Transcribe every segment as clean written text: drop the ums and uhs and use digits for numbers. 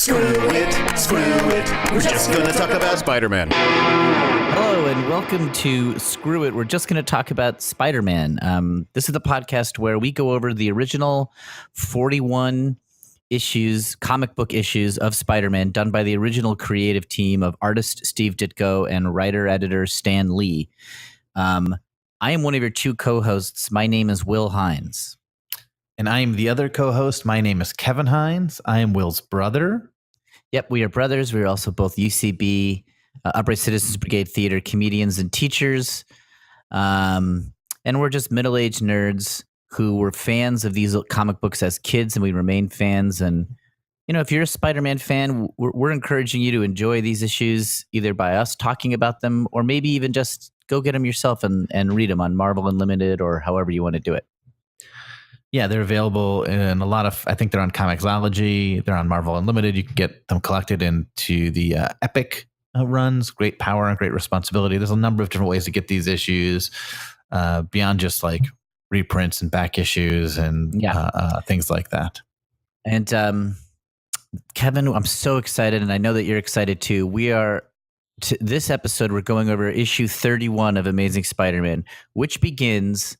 Screw it. We're just going to talk about Spider-Man. Hello, and welcome to Screw It. We're just going to talk about Spider-Man. This is the podcast where we go over the original 41 issues, comic book issues of Spider-Man done by the original creative team of artist Steve Ditko and writer-editor Stan Lee. I am one of your two co-hosts. My name is Will Hines. And I am the other co-host. My name is Kevin Hines. I am Will's brother. Yep, we are brothers. We are also both UCB, Upright Citizens Brigade Theater comedians and teachers. And we're just middle-aged nerds who were fans of these comic books as kids, and we remain fans. And, you know, if you're a Spider-Man fan, we're encouraging you to enjoy these issues, either by us talking about them, or maybe even just go get them yourself and read them on Marvel Unlimited or however you want to do it. Yeah, they're available in a lot of, I think they're on Comixology, they're on Marvel Unlimited. You can get them collected into the Epic runs, Great Power and Great Responsibility. There's a number of different ways to get these issues beyond just like reprints and back issues and things like that. And Kevin, I'm so excited, and I know that you're excited too. This episode, we're going over issue 31 of Amazing Spider-Man, which begins,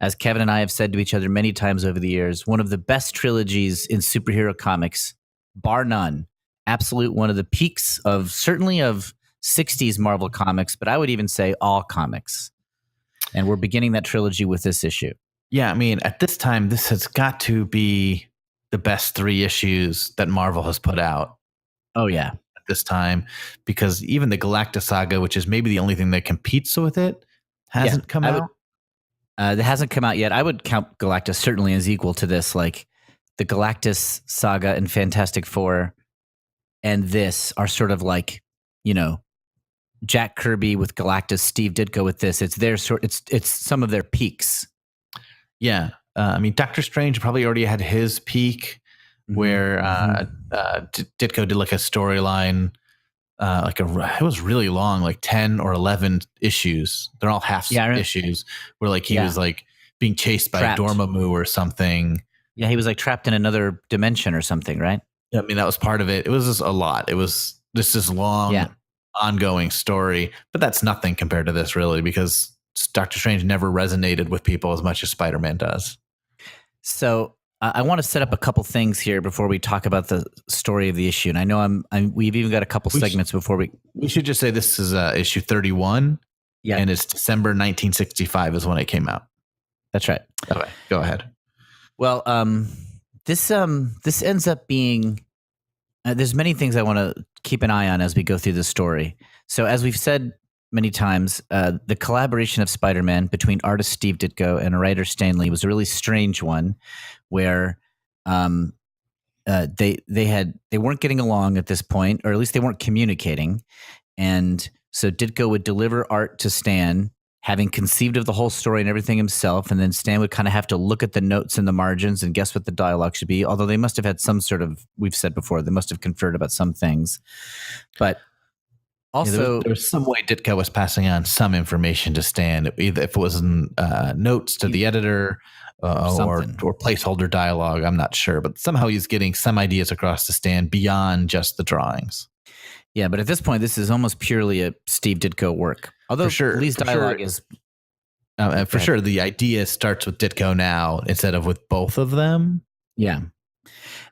as Kevin and I have said to each other many times over the years, one of the best trilogies in superhero comics, bar none. Absolute one of the peaks of, certainly of 60s Marvel comics, but I would even say all comics. And we're beginning that trilogy with this issue. Yeah, I mean, at this time, this has got to be the best 3 issues that Marvel has put out. Oh, yeah. At this time, because even the Galactus Saga, which is maybe the only thing that competes with it, hasn't come out. It hasn't come out yet. I would count Galactus certainly as equal to this. Like the Galactus Saga and Fantastic Four and this are sort of like, you know, Jack Kirby with Galactus, Steve Ditko with this. It's their it's some of their peaks. Yeah. I mean, Doctor Strange probably already had his peak where Ditko did like a storyline. It was really long, like 10 or 11 issues. They're all half issues where like he was like being chased by Dormammu or something. Yeah, he was like trapped in another dimension or something, right? I mean, that was part of it. It was just a lot. It was just this long, ongoing story. But that's nothing compared to this, really, because Doctor Strange never resonated with people as much as Spider-Man does. So I want to set up a couple things here before we talk about the story of the issue. And I know we've even got a couple segments before we should just say this is issue 31. Yeah. And it's December 1965 is when it came out. That's right. Okay, go ahead. Well, this ends up being, there's many things I want to keep an eye on as we go through the story. So as we've said many times, the collaboration of Spider-Man between artist Steve Ditko and writer Stan Lee was a really strange one, where they weren't getting along at this point, or at least they weren't communicating. And so Ditko would deliver art to Stan, having conceived of the whole story and everything himself, and then Stan would kind of have to look at the notes and the margins and guess what the dialogue should be. Although they must have had some sort of, we've said before, they must have conferred about some things. But also, there was some way Ditko was passing on some information to Stan, either if it was in notes to the editor or placeholder dialogue. I'm not sure, but somehow he's getting some ideas across to Stan beyond just the drawings. Yeah, but at this point, this is almost purely a Steve Ditko work. Although Lee's dialogue is for sure, the idea starts with Ditko now instead of with both of them. Yeah.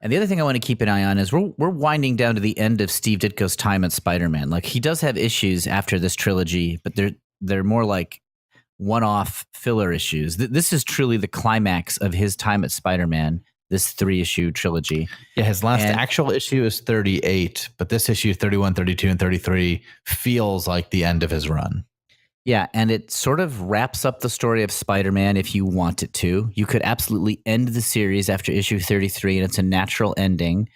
And the other thing I want to keep an eye on is we're winding down to the end of Steve Ditko's time at Spider-Man. Like, he does have issues after this trilogy, but they're more like one-off filler issues. This is truly the climax of his time at Spider-Man, this 3-issue trilogy. Yeah, his last actual issue is 38, but this issue 31, 32, and 33 feels like the end of his run. Yeah, and it sort of wraps up the story of Spider-Man if you want it to. You could absolutely end the series after issue 33, and it's a natural ending.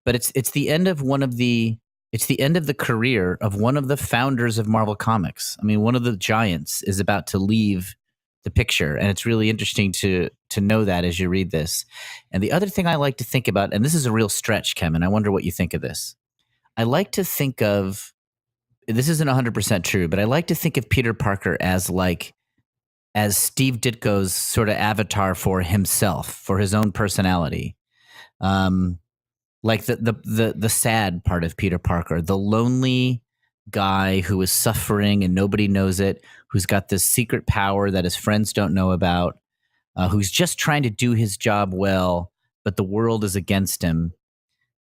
But it's the end of it's the end of the career of one of the founders of Marvel Comics. I mean, one of the giants is about to leave the picture, and it's really interesting to know that as you read this. And the other thing I like to think about, and this is a real stretch, Kevin, I wonder what you think of this. I like to think of, this isn't 100% true, but I like to think of Peter Parker as Steve Ditko's sort of avatar for himself, for his own personality. like the sad part of Peter Parker, the lonely guy who is suffering and nobody knows it, who's got this secret power that his friends don't know about, who's just trying to do his job well, but the world is against him.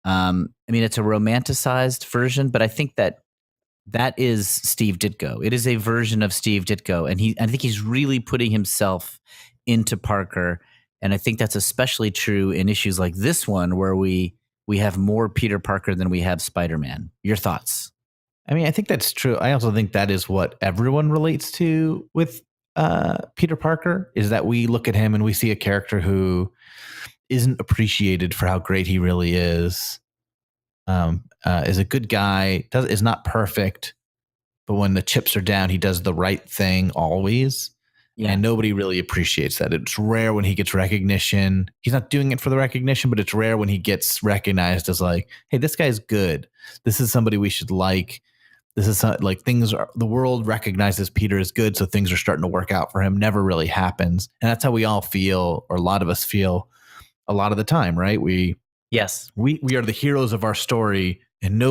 I mean, it's a romanticized version, but I think that is Steve Ditko. It is a version of Steve Ditko, and I think he's really putting himself into Parker, and I think that's especially true in issues like this one, where we have more Peter Parker than we have Spider-Man. Your thoughts? I mean, I think that's true. I also think that is what everyone relates to with Peter Parker, is that we look at him and we see a character who isn't appreciated for how great he really is a good guy, is not perfect, but when the chips are down, he does the right thing always. Yeah. And nobody really appreciates that. It's rare when he gets recognition. He's not doing it for the recognition, but it's rare when he gets recognized as like, hey, this guy's good. This is somebody we should like. This is like the world recognizes Peter as good, so things are starting to work out for him. Never really happens. And that's how we all feel, or a lot of us feel a lot of the time, right? We are the heroes of our story, and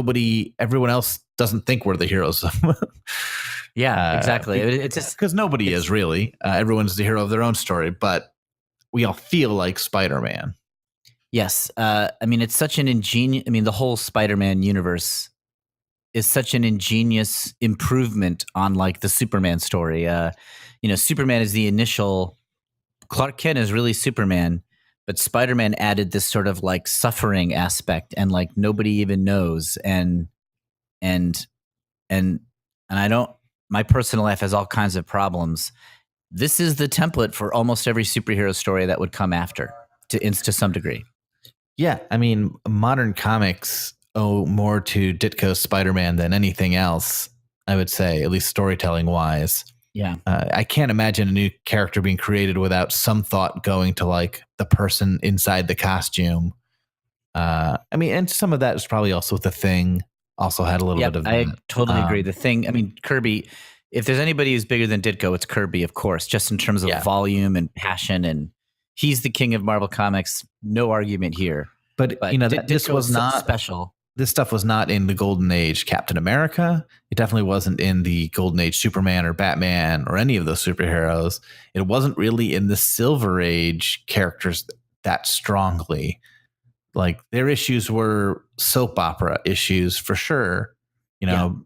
everyone else doesn't think we're the heroes. Yeah, exactly. It's just because nobody is really. Everyone's the hero of their own story, but we all feel like Spider-Man. Yes. I mean, it's such an ingenious, the whole Spider-Man universe is such an ingenious improvement on like the Superman story. Superman is the initial, Clark Kent is really Superman, but Spider-Man added this sort of like suffering aspect, and like nobody even knows. And I don't, my personal life has all kinds of problems. This is the template for almost every superhero story that would come after to some degree. Yeah. I mean, modern comics owe more to Ditko's Spider-Man than anything else, I would say, at least storytelling wise. Yeah. I can't imagine a new character being created without some thought going to like the person inside the costume. And some of that is probably also The Thing also had a little bit of that. I totally agree. The Thing, Kirby, if there's anybody who's bigger than Ditko, it's Kirby, of course, just in terms of volume and passion, and he's the king of Marvel Comics. No argument here. But this was not special. This stuff was not in the Golden Age Captain America. It definitely wasn't in the Golden Age Superman or Batman or any of those superheroes. It wasn't really in the Silver Age characters that strongly. Like their issues were soap opera issues for sure.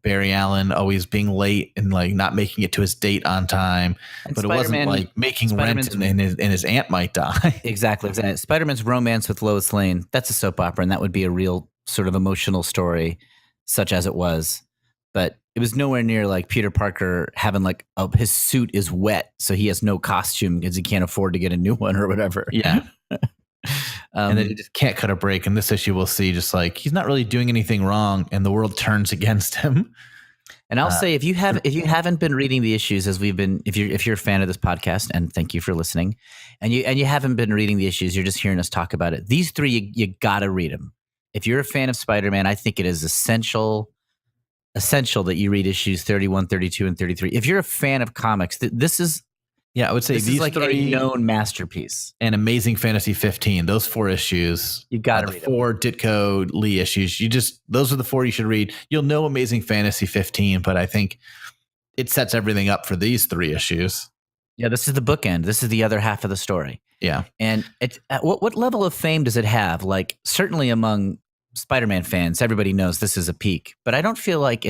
Barry Allen always being late and like not making it to his date on time, and but it wasn't like making rent and his aunt might die. Exactly. Spider-Man's romance with Lois Lane, that's a soap opera, and that would be a real sort of emotional story, such as it was. But it was nowhere near like Peter Parker having like his suit is wet, so he has no costume because he can't afford to get a new one or whatever. Yeah. And then he just can't cut a break. In this issue, we'll see just like he's not really doing anything wrong, and the world turns against him. And I'll say, if you haven't been reading the issues as we've been, if you're a fan of this podcast, and thank you for listening, and you haven't been reading the issues, you're just hearing us talk about it. These three, you gotta read them. If you're a fan of Spider-Man, I think it is essential that you read issues 31, 32, and 33. If you're a fan of comics, this is. Yeah, I would say this these is like three, a known masterpiece. And Amazing Fantasy 15, those 4 issues. You got to read 4 Ditko Lee issues. Those are the 4 you should read. You'll know Amazing Fantasy 15, but I think it sets everything up for these 3 issues. Yeah, this is the bookend. This is the other half of the story. Yeah. And what level of fame does it have? Like, certainly among Spider-Man fans, everybody knows this is a peak, but I don't feel like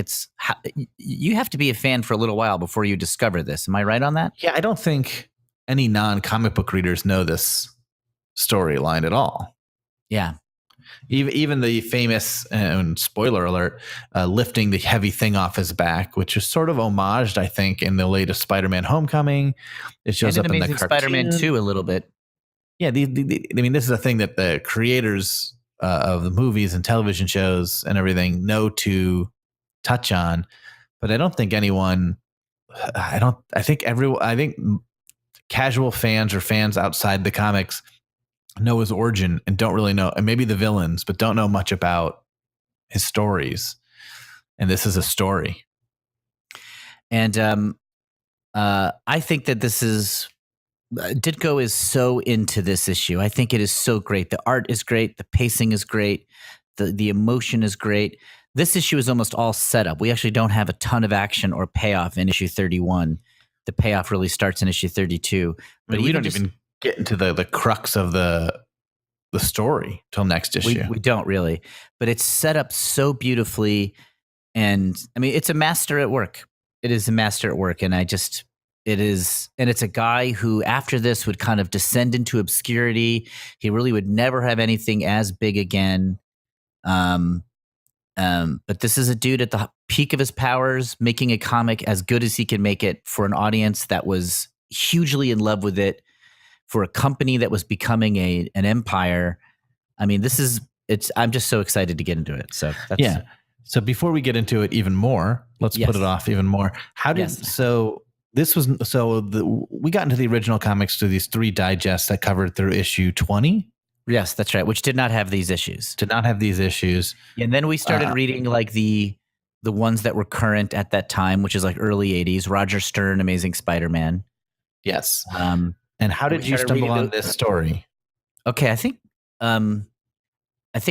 you have to be a fan for a little while before you discover this. Am I right on that? Yeah, I don't think any non-comic book readers know this storyline at all. Yeah. Even the famous, and spoiler alert, lifting the heavy thing off his back, which is sort of homaged, I think, in the latest Spider-Man Homecoming. It shows up in the cartoon. Spider-Man 2 a little bit. Yeah, this is a thing that the creators of the movies and television shows and everything know to touch on, but I don't think anyone. I think casual fans or fans outside the comics know his origin and don't really know, and maybe the villains, but don't know much about his stories. And this is a story. And I think that this is. Ditko is so into this issue. I think it is so great. The art is great. The pacing is great. The emotion is great. This issue is almost all setup. We actually don't have a ton of action or payoff in issue 31. The payoff really starts in issue 32. But we don't even get into the crux of the story till next issue. We don't really, but it's set up so beautifully. And I mean, it's a master at work. It is a master at work. And it's a guy who after this would kind of descend into obscurity. He really would never have anything as big again. But this is a dude at the peak of his powers, making a comic as good as he can make it for an audience that was hugely in love with it, for a company that was becoming an empire. I mean, I'm just so excited to get into it. So that's, So before we get into it even more, let's put it off even more. We got into the original comics through these 3 digests that covered through issue 20. Yes, that's right. Which did not have these issues. And then we started reading like the ones that were current at that time, which is like early 80s. Roger Stern, Amazing Spider-Man. Yes. And how did you stumble on this story? Okay, I think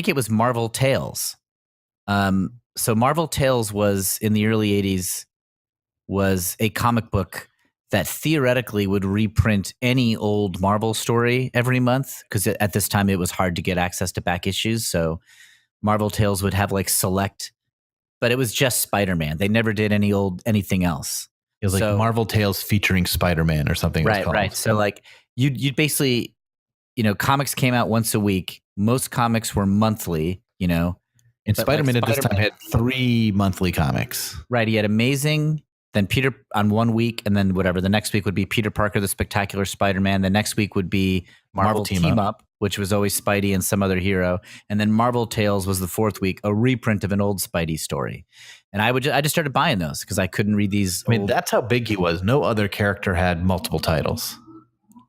it was Marvel Tales. So Marvel Tales was in the early 80s was a comic book that theoretically would reprint any old Marvel story every month, because at this time it was hard to get access to back issues. So Marvel Tales would have like select, but it was just Spider-Man. They never did anything else. It was like Marvel Tales featuring Spider-Man or something. Right. So like you'd basically, comics came out once a week. Most comics were monthly, And Spider-Man at this time had 3 monthly comics. Right. He had Amazing, then Peter on 1 week, and then whatever. The next week would be Peter Parker, the Spectacular Spider-Man. The next week would be Marvel Team Up, which was always Spidey and some other hero. And then Marvel Tales was the 4th week, a reprint of an old Spidey story. And I just started buying those because I couldn't read these. That's how big he was. No other character had multiple titles.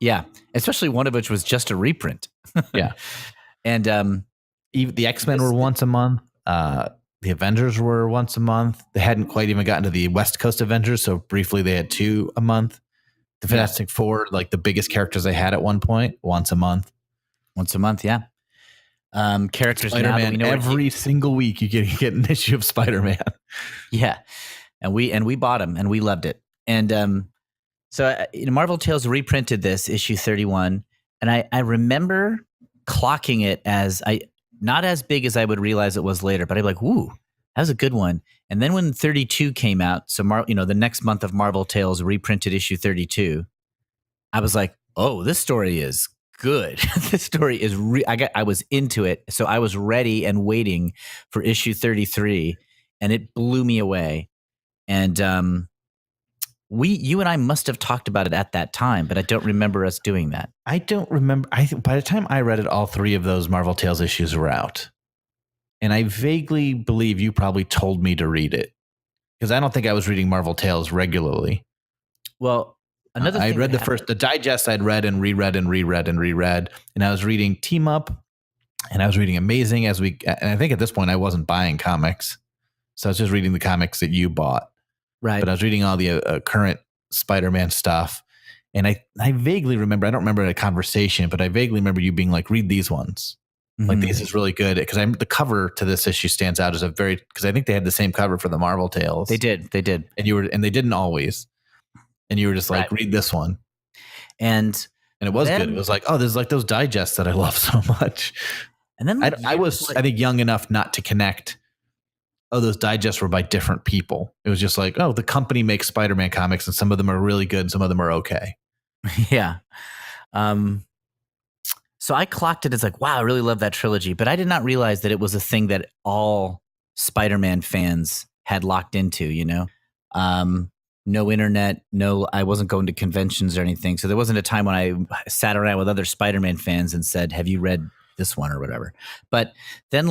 Yeah, especially one of which was just a reprint. Yeah. And the X-Men were once a month. The Avengers were once a month. They hadn't quite even gotten to the West Coast Avengers, so briefly they had 2 a month. The Fantastic Four, like the biggest characters they had at one point, once a month. Yeah. Characters Spider-Man, now every single week you get an issue of Spider-Man. Yeah, and we bought them and we loved it. And so Marvel Tales reprinted this issue 31, and I remember clocking it as not as big as I would realize it was later, but I'm like, "Ooh, that was a good one." And then when 32 came out, so the next month of Marvel Tales reprinted issue 32, I was like, "Oh, this story is good. This story is I was into it, so I was ready and waiting for issue 33, and it blew me away." And you and I must have talked about it at that time, but I don't remember us doing that. I don't remember. I think by the time I read it, all 3 of those Marvel Tales issues were out. And I vaguely believe you probably told me to read it, because I don't think I was reading Marvel Tales regularly. Well, another thing I read the digest I'd read and reread and reread and reread. And I was reading Team Up and I was reading Amazing and I think at this point I wasn't buying comics. So I was just reading the comics that you bought. Right. But I was reading all the current Spider-Man stuff. And I vaguely remember, I don't remember a conversation, but I vaguely remember you being like, read these ones. Mm-hmm. Like, this is really good. Because the cover to this issue stands out as because I think they had the same cover for the Marvel Tales. They did. And they didn't always. And you were just like, read this one. And it was good. It was like, oh, there's like those digests that I love so much. And then I was, I think, young enough not to connect. Oh, those digests were by different people. It was just like, oh, the company makes Spider-Man comics and some of them are really good and some of them are okay. Yeah. So I clocked it as like, wow, I really love that trilogy. But I did not realize that it was a thing that all Spider-Man fans had locked into, no internet, I wasn't going to conventions or anything. So there wasn't a time when I sat around with other Spider-Man fans and said, have you read this one or whatever? But then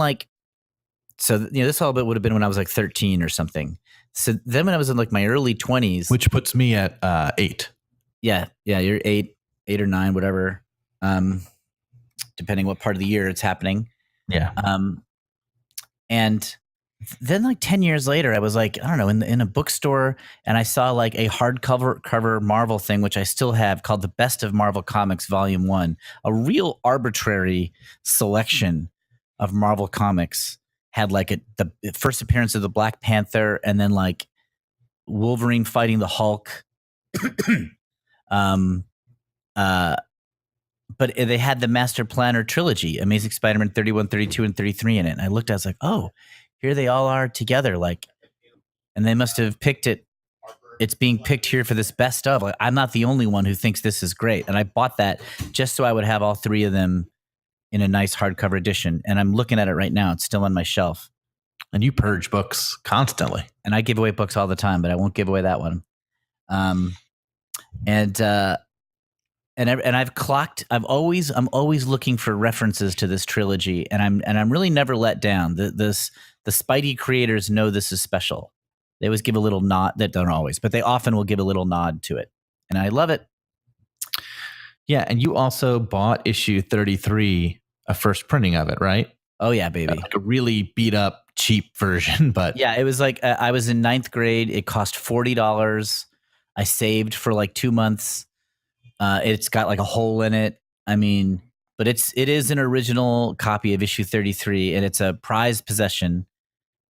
this all bit would have been when I was like 13 or something. So then when I was in like my early 20s. Which puts me at 8. Yeah, you're 8 or 9, whatever. Depending what part of the year it's happening. Yeah. And then like 10 years later, I was like, I don't know, in a bookstore, and I saw like a hardcover Marvel thing, which I still have, called The Best of Marvel Comics Volume 1, a real arbitrary selection of Marvel Comics had like the first appearance of the Black Panther, and then like Wolverine fighting the Hulk. But they had the Master Planner Trilogy, Amazing Spider-Man 31, 32, and 33 in it. And I looked, I was like, oh, here they all are together. Like, and they must have picked it. It's being picked here for this best of. Like, I'm not the only one who thinks this is great. And I bought that just so I would have all three of them in a nice hardcover edition. And I'm looking at it right now. It's still on my shelf. And you purge books constantly. And I give away books all the time, but I won't give away that one. And I've clocked. I'm always looking for references to this trilogy, and I'm really never let down. The Spidey creators know this is special. They always give a little nod. That don't always, but they often will give a little nod to it, and I love it. Yeah, and you also bought issue 33, a first printing of it, right? Oh yeah, baby. Like a really beat up, cheap version, but yeah, it was like I was in 9th grade. It cost $40. I saved for like 2 months. It's got like a hole in it. I mean, but it is an original copy of issue 33, and it's a prized possession.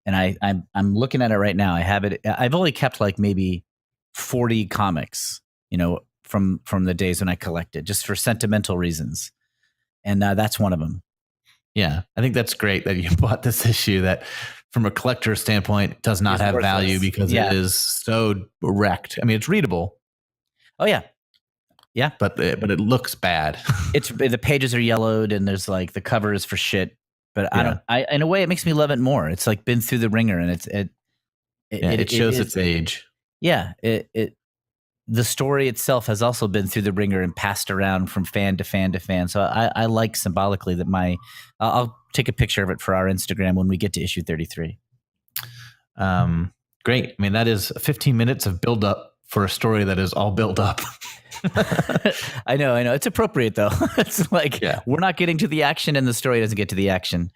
And I'm looking at it right now. I have it. I've only kept like maybe 40 comics, from the days when I collected, just for sentimental reasons. And that's one of them. Yeah, I think that's great that you bought this issue that, from a collector standpoint, does not have value because it is so wrecked. I mean, it's readable. Oh yeah. Yeah, but it looks bad. The pages are yellowed, and there's like the cover is for shit. But in a way, it makes me love it more. It's like been through the ringer, and it shows its age. Yeah, the story itself has also been through the ringer and passed around from fan to fan to fan. So I like symbolically that I'll take a picture of it for our Instagram when we get to issue 33. Great. I mean, that is 15 minutes of build up for a story that is all built up. I know. It's appropriate though. It's like we're not getting to the action, and the story doesn't get to the action.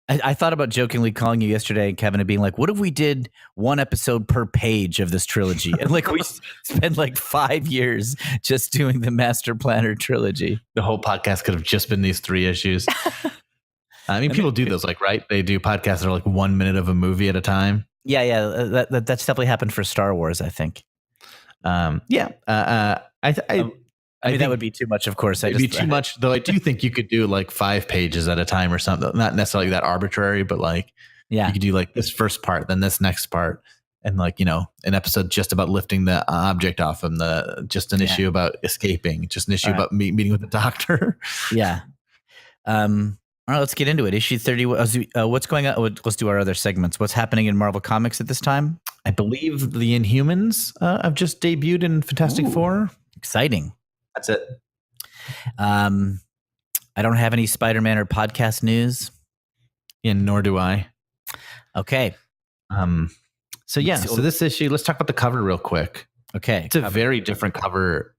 I thought about jokingly calling you yesterday, Kevin, and being like, "What if we did one episode per page of this trilogy?" And like we spend like 5 years just doing the Master Planner Trilogy. The whole podcast could have just been these 3 issues. I mean, people do those, like, right? They do podcasts that are like 1 minute of a movie at a time. Yeah. That's definitely happened for Star Wars, I think. I mean, that would be too much, of course. It'd be too much, though. I do think you could do like 5 pages at a time or something. Not necessarily that arbitrary, but like, you could do like this first part, then this next part, and like, an episode just about lifting the object off him, just an issue about escaping, just an issue about meeting with the doctor. Yeah. All right, let's get into it. Issue 30. What's going on? Let's do our other segments. What's happening in Marvel Comics at this time? I believe the Inhumans have just debuted in Fantastic Four. Exciting. That's it. I don't have any Spider-Man or podcast news. And nor do I. Okay. So this issue, let's talk about the cover real quick. Okay. It's a very different cover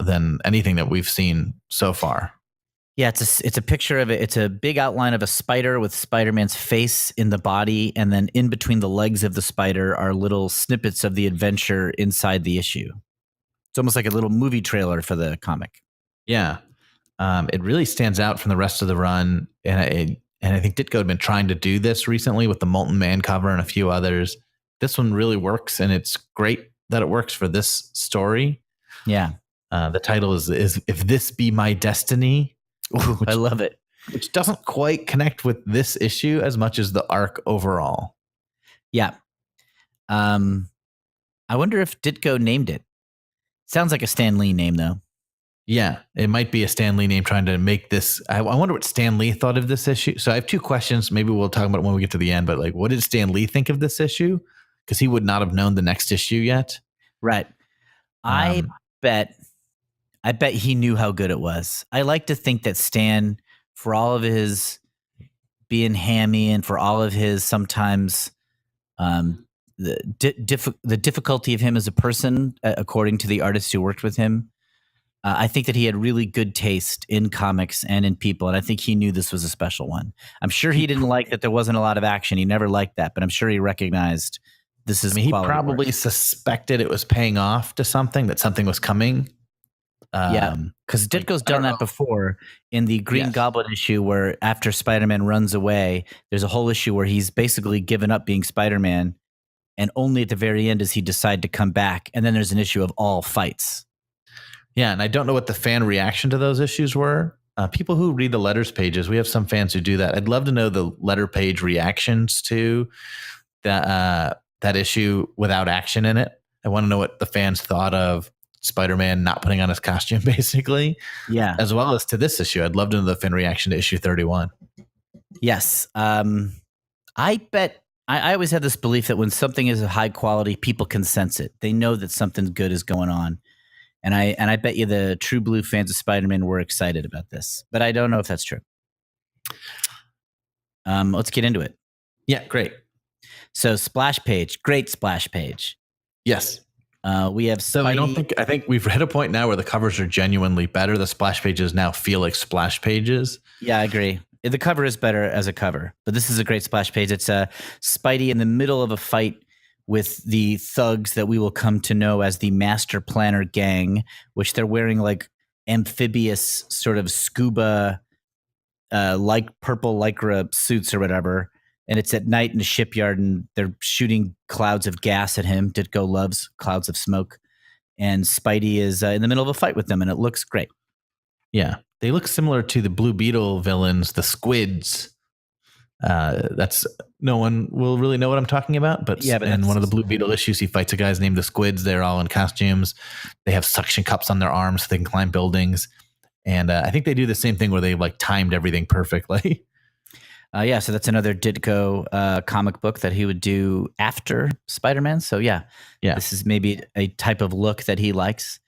than anything that we've seen so far. Yeah, it's a picture of it. It's a big outline of a spider with Spider-Man's face in the body, and then in between the legs of the spider are little snippets of the adventure inside the issue. It's almost like a little movie trailer for the comic. Yeah. It really stands out from the rest of the run, and I think Ditko had been trying to do this recently with the Molten Man cover and a few others. This one really works, and it's great that it works for this story. Yeah. The title is If This Be My Destiny. Ooh, I love it. Which doesn't quite connect with this issue as much as the arc overall. Yeah. I wonder if Ditko named it. Sounds like a Stan Lee name, though. Yeah, it might be a Stan Lee name trying to make this. I wonder what Stan Lee thought of this issue. So I have 2 questions. Maybe we'll talk about it when we get to the end. But like, what did Stan Lee think of this issue? Because he would not have known the next issue yet. Right. I bet he knew how good it was. I like to think that Stan, for all of his being hammy and for all of his sometimes the difficulty of him as a person, according to the artists who worked with him, I think that he had really good taste in comics and in people, and I think he knew this was a special one. I'm sure he didn't like that there wasn't a lot of action. He never liked that, but I'm sure he recognized this is. I mean, he probably suspected it was paying off to something, that something was coming. Because Because Ditko's done that before in the Green Goblin issue, where after Spider-Man runs away, there's a whole issue where he's basically given up being Spider-Man, and only at the very end does he decide to come back. And then there's an issue of all fights. Yeah, and I don't know what the fan reaction to those issues were. People who read the letters pages, we have some fans who do that. I'd love to know the letter page reactions to that issue without action in it. I want to know what the fans thought of Spider-Man not putting on his costume, basically. Yeah. As well as to this issue. I'd love to know the fan reaction to issue 31. Yes. I bet I always had this belief that when something is of high quality, people can sense it. They know that something good is going on. And I bet you the true blue fans of Spider-Man were excited about this. But I don't know if that's true. Let's get into it. Yeah, great. So splash page, great splash page. Yes. We have Spidey. I think we've hit a point now where the covers are genuinely better. The splash pages now feel like splash pages. Yeah, I agree. The cover is better as a cover, but this is a great splash page. It's Spidey in the middle of a fight with the thugs that we will come to know as the Master Planner Gang, which they're wearing like amphibious sort of scuba, like purple lycra suits or whatever. And it's at night in the shipyard, and they're shooting clouds of gas at him. Ditko loves clouds of smoke. And Spidey is in the middle of a fight with them, and it looks great. Yeah. They look similar to the Blue Beetle villains, the Squids. That's no one will really know what I'm talking about, but in one of the Blue Beetle issues, he fights a guys named the Squids. They're all in costumes. They have suction cups on their arms so they can climb buildings. And I think they do the same thing where they like timed everything perfectly. Yeah, so that's another Ditko comic book that he would do after Spider-Man. So yeah, this is maybe a type of look that he likes.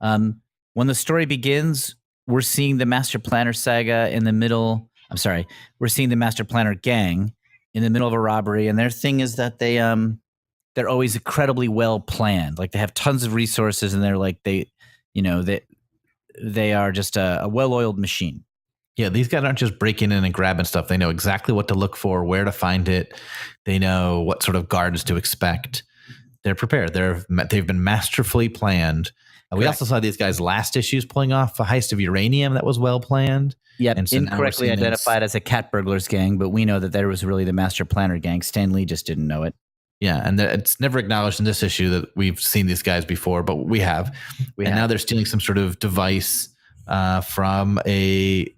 When the story begins, we're seeing the Master Planner saga in the middle. I'm sorry, we're seeing the Master Planner gang in the middle of a robbery, and their thing is that they're always incredibly well planned. Like they have tons of resources, and they're like they are just a well-oiled machine. Yeah, these guys aren't just breaking in and grabbing stuff. They know exactly what to look for, where to find it. They know what sort of guards to expect. They're prepared. They've been masterfully planned. We also saw these guys last issues pulling off a heist of uranium that was well planned. Yeah, so incorrectly identified as a cat burglars gang, but we know that there was really the Master Planner gang. Stan Lee just didn't know it. Yeah, and it's never acknowledged in this issue that we've seen these guys before, but we have. Now they're stealing some sort of device from a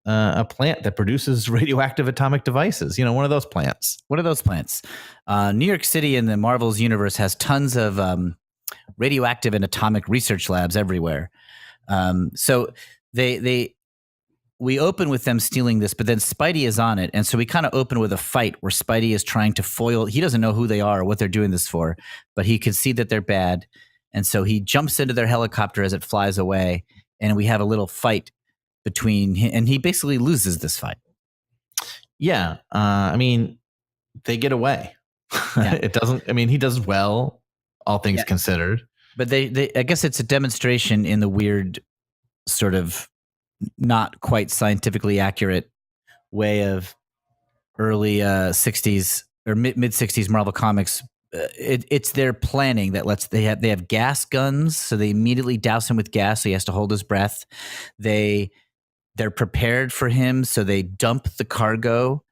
plant that produces radioactive atomic devices. One of those plants. New York City in the Marvel's universe has tons of radioactive and atomic research labs everywhere. So we open with them stealing this, but then Spidey is on it. And so we kind of open with a fight where Spidey is trying to foil. He doesn't know who they are or what they're doing this for, but he can see that they're bad. And so he jumps into their helicopter as it flies away. And we have a little fight between him, and he basically loses this fight. Yeah. They get away. Yeah. He does well, all things considered. But they I guess it's a demonstration in the weird sort of not quite scientifically accurate way of early 60s or mid 60s Marvel Comics. It's their planning that they have gas guns, so they immediately douse him with gas, so he has to hold his breath. They're prepared for him, so they dump the cargo.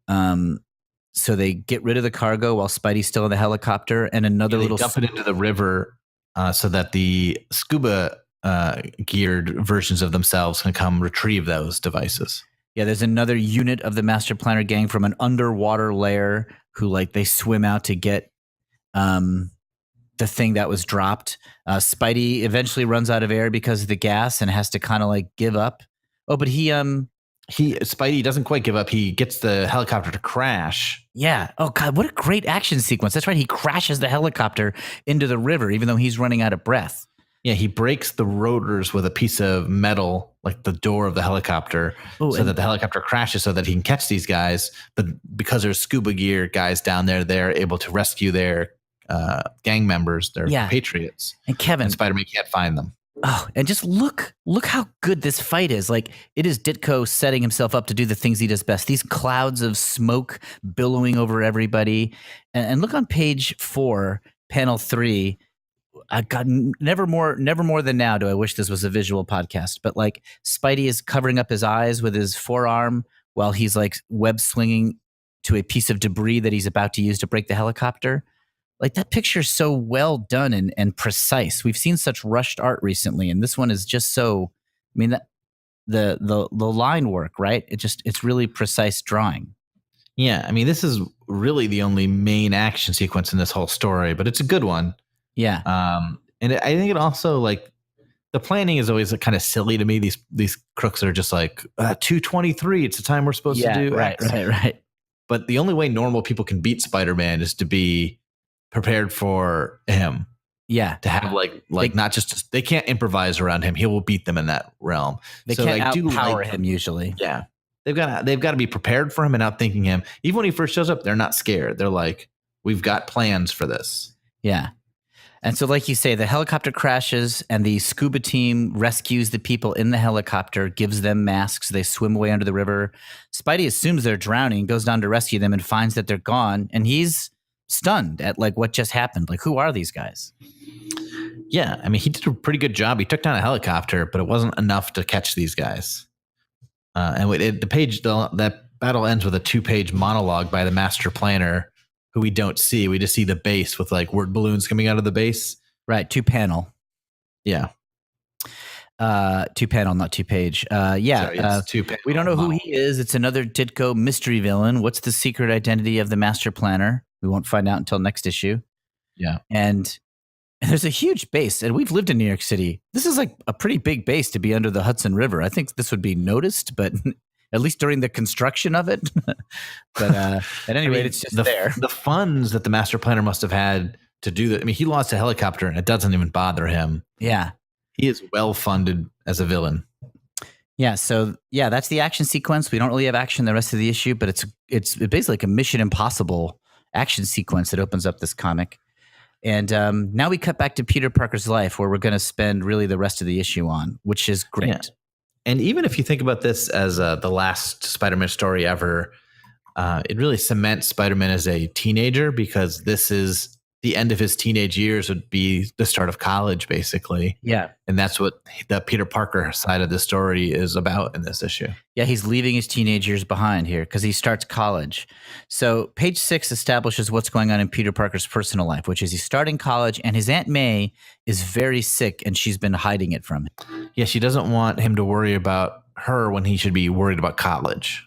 So they get rid of the cargo while Spidey's still in the helicopter, and another little dump it into the river so that the scuba geared versions of themselves can come retrieve those devices. Yeah, there's another unit of the Master Planner gang from an underwater lair who they swim out to get the thing that was dropped. Spidey eventually runs out of air because of the gas and has to kind of give up. Oh, but Spidey doesn't quite give up. He gets the helicopter to crash. Yeah. Oh God, what a great action sequence. That's right. He crashes the helicopter into the river, even though he's running out of breath. Yeah, he breaks the rotors with a piece of metal, like the door of the helicopter, so that the helicopter crashes so that he can catch these guys. But because there's scuba gear guys down there, they're able to rescue their gang members, their patriots. And Kevin, and Spider-Man can't find them. Oh, and just look how good this fight is. It is Ditko setting himself up to do the things he does best. These clouds of smoke billowing over everybody. And look on page 4, panel 3. God, never more than now do I wish this was a visual podcast. But like Spidey is covering up his eyes with his forearm while he's like web swinging to a piece of debris that he's about to use to break the helicopter. Like that picture is so well done and precise. We've seen such rushed art recently, and this one is just so. I mean, the line work, right? It's really precise drawing. Yeah, I mean, this is really the only main action sequence in this whole story, but it's a good one. Yeah. And I think it also, like, the planning is always kind of silly to me. These crooks are just like 2:23. It's the time we're supposed to do. Right. But the only way normal people can beat Spider-Man is to be prepared for him. Yeah. To have like not just they can't improvise around him. He will beat them in that realm. They can't outpower him usually. Yeah. They've got to be prepared for him and outthinking him. Even when he first shows up, they're not scared. They're like, we've got plans for this. Yeah. And so, like you say, the helicopter crashes and the scuba team rescues the people in the helicopter, gives them masks. They swim away under the river. Spidey assumes they're drowning, goes down to rescue them and finds that they're gone. And he's stunned at like what just happened. Like, who are these guys? Yeah. I mean, he did a pretty good job. He took down a helicopter, but it wasn't enough to catch these guys. That battle ends with a 2-page monologue by the Master Planner, who we don't see. We just see the base with like word balloons coming out of the base. Right. 2-panel. Yeah. 2-panel, not 2-page. Yeah. Sorry, it's 2-panel. We don't know who he is. It's another Ditko mystery villain. What's the secret identity of the Master Planner? We won't find out until next issue. Yeah. And there's a huge base, and we've lived in New York City. This is like a pretty big base to be under the Hudson River. I think this would be noticed, but at least during the construction of it. But at any rate, it's just there. The funds that the Master Planner must have had to do that. I mean, he lost a helicopter, and it doesn't even bother him. Yeah. He is well funded as a villain. Yeah. So yeah, that's the action sequence. We don't really have action the rest of the issue, but it's basically like a Mission Impossible action sequence that opens up this comic. And now we cut back to Peter Parker's life, where we're going to spend really the rest of the issue on, which is great. Yeah. And even if you think about this as the last Spider-Man story ever, it really cements Spider-Man as a teenager, because this is the end of his teenage years, would be the start of college, basically. Yeah. And that's what the Peter Parker side of the story is about in this issue. Yeah, he's leaving his teenage years behind here because he starts college. So page 6 establishes what's going on in Peter Parker's personal life, which is he's starting college, and his Aunt May is very sick, and she's been hiding it from him. Yeah, she doesn't want him to worry about her when he should be worried about college.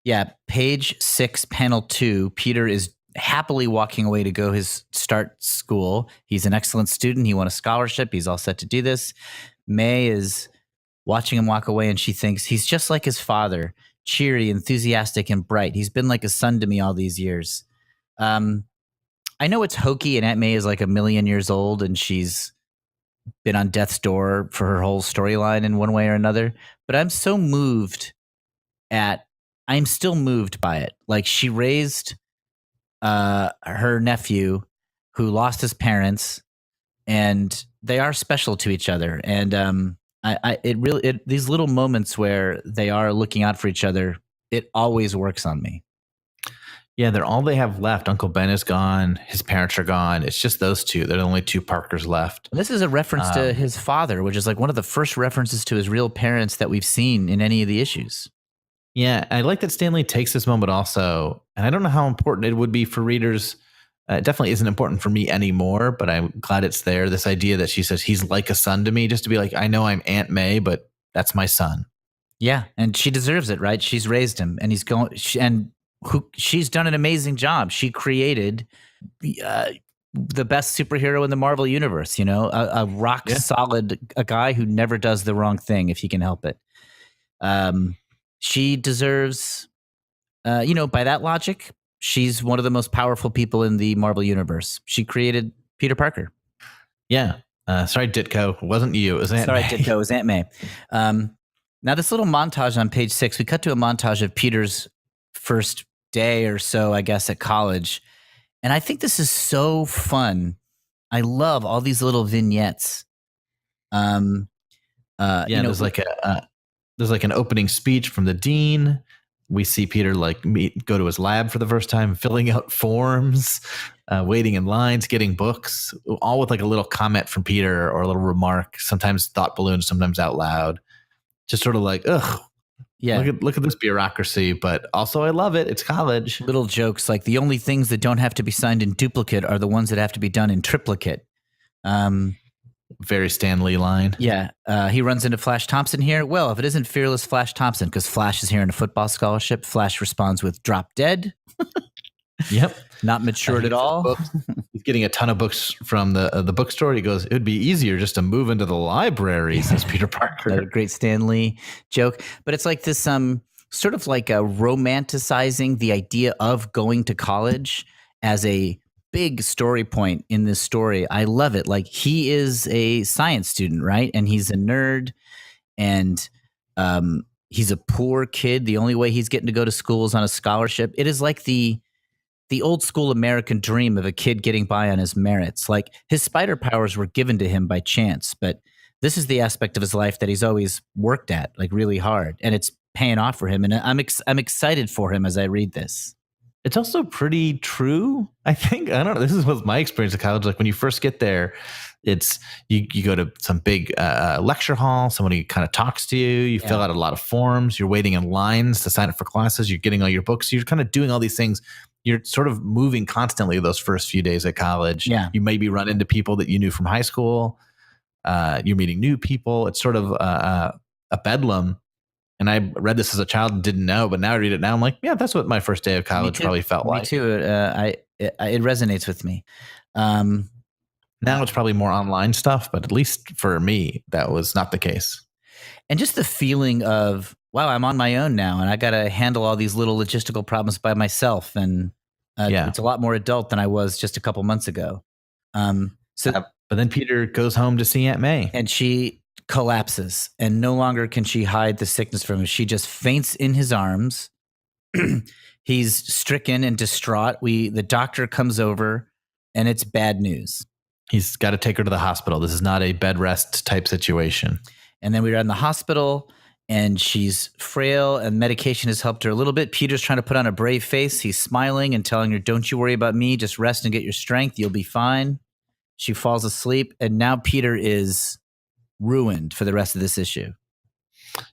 Yeah, page 6, panel 2, Peter is happily walking away to go start school. He's an excellent student. He won a scholarship. He's all set to do this. May is watching him walk away, and she thinks he's just like his father, cheery, enthusiastic, and bright. He's been like a son to me all these years. I know it's hokey, and Aunt May is like 1,000,000 years old, and she's been on death's door for her whole storyline in one way or another. But I'm still moved by it. Like, she raised her nephew who lost his parents, and they are special to each other. And these little moments where they are looking out for each other, it always works on me. Yeah, they're all they have left. Uncle Ben is gone. His parents are gone. It's just those two. They're the only two Parkers left. And this is a reference to his father, which is like one of the first references to his real parents that we've seen in any of the issues. Yeah, I like that Stan Lee takes this moment also, and I don't know how important it would be for readers. It definitely isn't important for me anymore, but I'm glad it's there. This idea that she says he's like a son to me, just to be like, I know I'm Aunt May, but that's my son. Yeah, and she deserves it, right? She's raised him, and she's done an amazing job. She created the best superhero in the Marvel universe. You know, a rock solid, a guy who never does the wrong thing if he can help it. She deserves, by that logic, she's one of the most powerful people in the Marvel universe. She created Peter Parker. Yeah. Sorry, Ditko. It wasn't you. It was Aunt May. Ditko. It was Aunt May. Now, this little montage on page 6, we cut to a montage of Peter's first day or so, I guess, at college. And I think this is so fun. I love all these little vignettes. There's like an opening speech from the dean. we see Peter go to his lab for the first time, filling out forms, waiting in lines, getting books, all with like a little comment from Peter or a little remark, sometimes thought balloon, sometimes out loud. Just sort of like, ugh, Yeah. look at this bureaucracy, but also I love it. It's college. Little jokes like the only things that don't have to be signed in duplicate are the ones that have to be done in triplicate. Very Stan Lee line. Yeah. He runs into Flash Thompson here. Well, if it isn't fearless Flash Thompson, because Flash is here in a football scholarship, Flash responds with drop dead. Yep. Not matured at all. He's getting a ton of books from the bookstore. He goes, it'd be easier just to move into the library, says Peter Parker. Another great Stan Lee joke. But it's like this sort of like a romanticizing the idea of going to college as a big story point in this story. I love it. Like he is a science student, right? And he's a nerd and he's a poor kid. The only way he's getting to go to school is on a scholarship. It is like the old school American dream of a kid getting by on his merits. Like his spider powers were given to him by chance, but this is the aspect of his life that he's always worked at, like really hard, and it's paying off for him. And I'm excited for him as I read this. It's also pretty true, I think. I don't know. This was my experience at college. Like when you first get there, it's you go to some big lecture hall. Somebody kind of talks to you. You fill out a lot of forms. You're waiting in lines to sign up for classes. You're getting all your books. You're kind of doing all these things. You're sort of moving constantly those first few days at college. Yeah. You maybe run into people that you knew from high school. You're meeting new people. It's sort of a bedlam. And I read this as a child and didn't know, but now I read it now. I'm like, yeah, that's what my first day of college probably felt like. Me too. It resonates with me. Now it's probably more online stuff, but at least for me, that was not the case. And just the feeling of, wow, I'm on my own now, and I got to handle all these little logistical problems by myself. And it's a lot more adult than I was just a couple months ago. But then Peter goes home to see Aunt May, and she collapses, and no longer can she hide the sickness from him. She just faints in his arms. He's stricken and distraught. The doctor comes over, and it's bad news. He's got to take her to the hospital. This is not a bed rest type situation. And then we're in the hospital, and she's frail, and medication has helped her a little bit. Peter's trying to put on a brave face. He's smiling and telling her, don't you worry about me. Just rest and get your strength. You'll be fine. She falls asleep, and now Peter is ruined for the rest of this issue.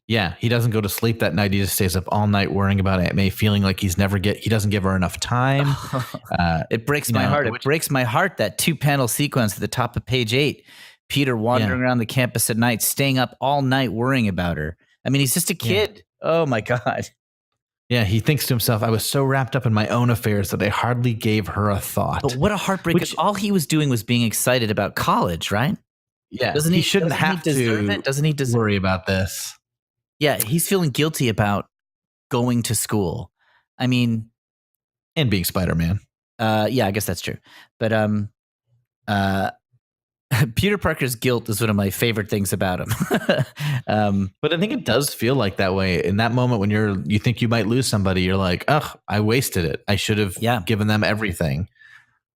Yeah, he doesn't go to sleep that night. He just stays up all night worrying about Aunt May, feeling like he doesn't give her enough time. It breaks my heart. It breaks my heart, that 2-panel sequence at the top of page 8. Peter wandering around the campus at night, staying up all night worrying about her. I mean, he's just a kid. Yeah. Oh my God. Yeah, he thinks to himself, I was so wrapped up in my own affairs that I hardly gave her a thought. But what a heartbreak, because all he was doing was being excited about college, right? Yeah, he shouldn't have to Doesn't he deserve worry about this? Yeah, he's feeling guilty about going to school. I mean, and being Spider-Man. Yeah, I guess that's true. But Peter Parker's guilt is one of my favorite things about him. But I think it does feel like that way in that moment when you think you might lose somebody. You're like, oh, I wasted it. I should have given them everything.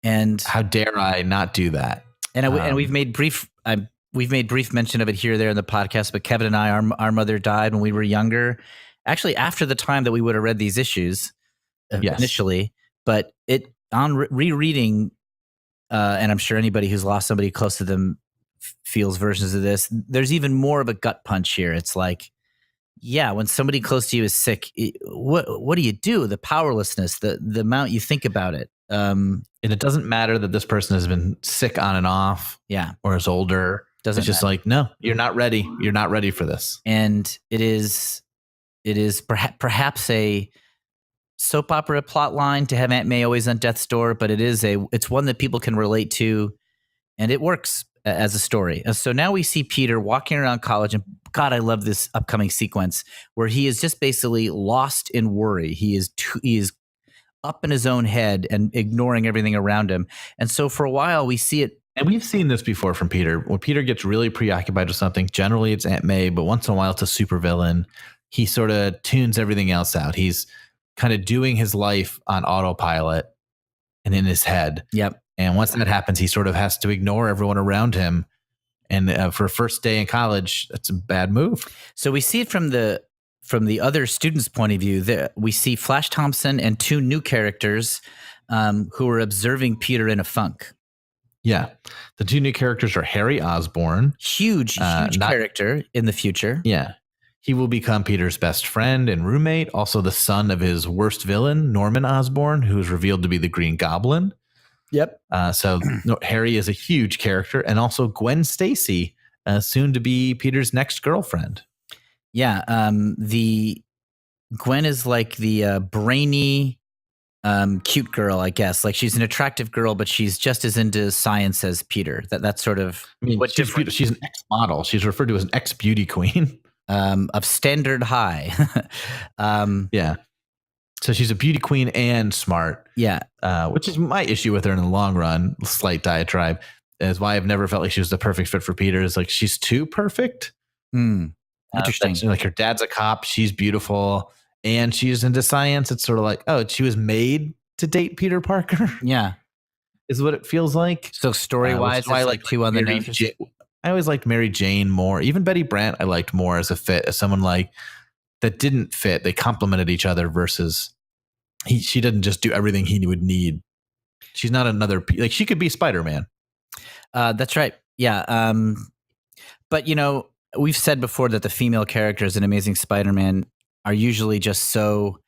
And how dare I not do that? And we've made brief mention of it here or there in the podcast. But Kevin and I, our mother died when we were younger. Actually, after the time that we would have read these issues initially, but on rereading. And I'm sure anybody who's lost somebody close to them feels versions of this. There's even more of a gut punch here. It's like, yeah, when somebody close to you is sick, what do you do? The powerlessness, the amount you think about it. And it doesn't matter that this person has been sick on and off, or is older. It's just like, no, you're not ready. You're not ready for this. And it is perhaps a soap opera plot line to have Aunt May always on death's door, but it's one that people can relate to, and it works as a story. And so now we see Peter walking around college, and God, I love this upcoming sequence where he is just basically lost in worry. He is up in his own head and ignoring everything around him. And so for a while we see it. And we've seen this before from Peter. When Peter gets really preoccupied with something, generally it's Aunt May, but once in a while it's a supervillain. He sort of tunes everything else out. He's kind of doing his life on autopilot and in his head. Yep. And once that happens, he sort of has to ignore everyone around him. And for a first day in college, that's a bad move. So we see it from the from the other student's point of view, we see Flash Thompson and two new characters who are observing Peter in a funk. Yeah. The two new characters are Harry Osborn. Huge character in the future. Yeah. He will become Peter's best friend and roommate, also the son of his worst villain, Norman Osborn, who is revealed to be the Green Goblin. Yep. So Harry is a huge character, and also Gwen Stacy, soon to be Peter's next girlfriend. Yeah. The Gwen is like the brainy, cute girl, I guess. Like she's an attractive girl, but she's just as into science as Peter. That's sort of she's an ex-model. She's referred to as an ex-beauty queen. Of standard high. Yeah. So she's a beauty queen and smart. Yeah. Which is my issue with her in the long run. Slight diatribe is why I've never felt like she was the perfect fit for Peter. Is like she's too perfect. Interesting. Like her dad's a cop. She's beautiful and she's into science. It's sort of like, oh, she was made to date Peter Parker. Yeah. Is what it feels like. So story-wise, I like two on the nose. I always liked Mary Jane more. Even Betty Brant, I liked more as a fit, as someone like that didn't fit. They complemented each other versus she didn't just do everything he would need. She's not another, like she could be Spider-Man. That's right. Yeah. But we've said before that the female characters in Amazing Spider-Man are usually just so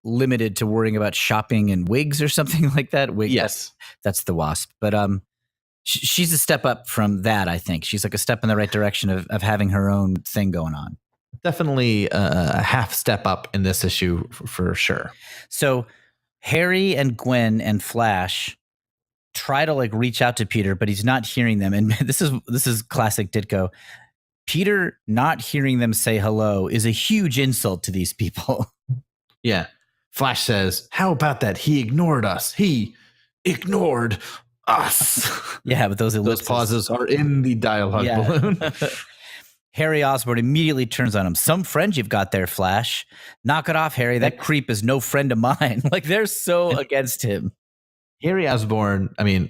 limited to worrying about shopping and wigs or something like that. Yes. That's the Wasp. But, she's a step up from that, I think. She's like a step in the right direction of having her own thing going on. Definitely a half step up in this issue for sure. So Harry and Gwen and Flash try to like reach out to Peter, but he's not hearing them. And this is classic Ditko. Peter not hearing them say hello is a huge insult to these people. Yeah. Flash says, how about that? He ignored us. He ignored us. Yeah, but those pauses are in the dialogue balloon. Harry Osborn immediately turns on him. Some friend you've got there, Flash. Knock it off, Harry. That creep is no friend of mine. Like they're so against him. Harry Osborn, I mean,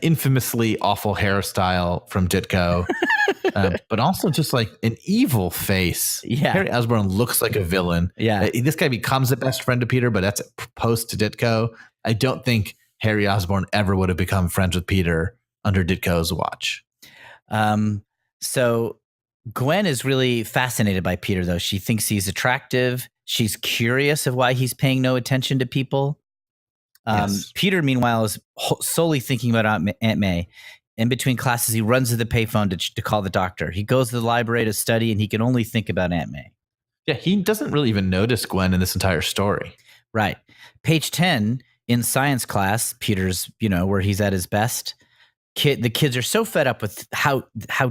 infamously awful hairstyle from Ditko, but also just like an evil face. Yeah. Harry Osborn looks like a villain. Yeah. This guy becomes the best friend of Peter, but that's post Ditko. I don't think Harry Osborn ever would have become friends with Peter under Ditko's watch. So Gwen is really fascinated by Peter, though. She thinks he's attractive. She's curious of why he's paying no attention to people. Yes. Peter, meanwhile, is solely thinking about Aunt May. In between classes, he runs to the payphone to call the doctor. He goes to the library to study, and he can only think about Aunt May. Yeah, he doesn't really even notice Gwen in this entire story. Right. Page 10, in science class, Peter's, where he's at his best. The kids are so fed up with how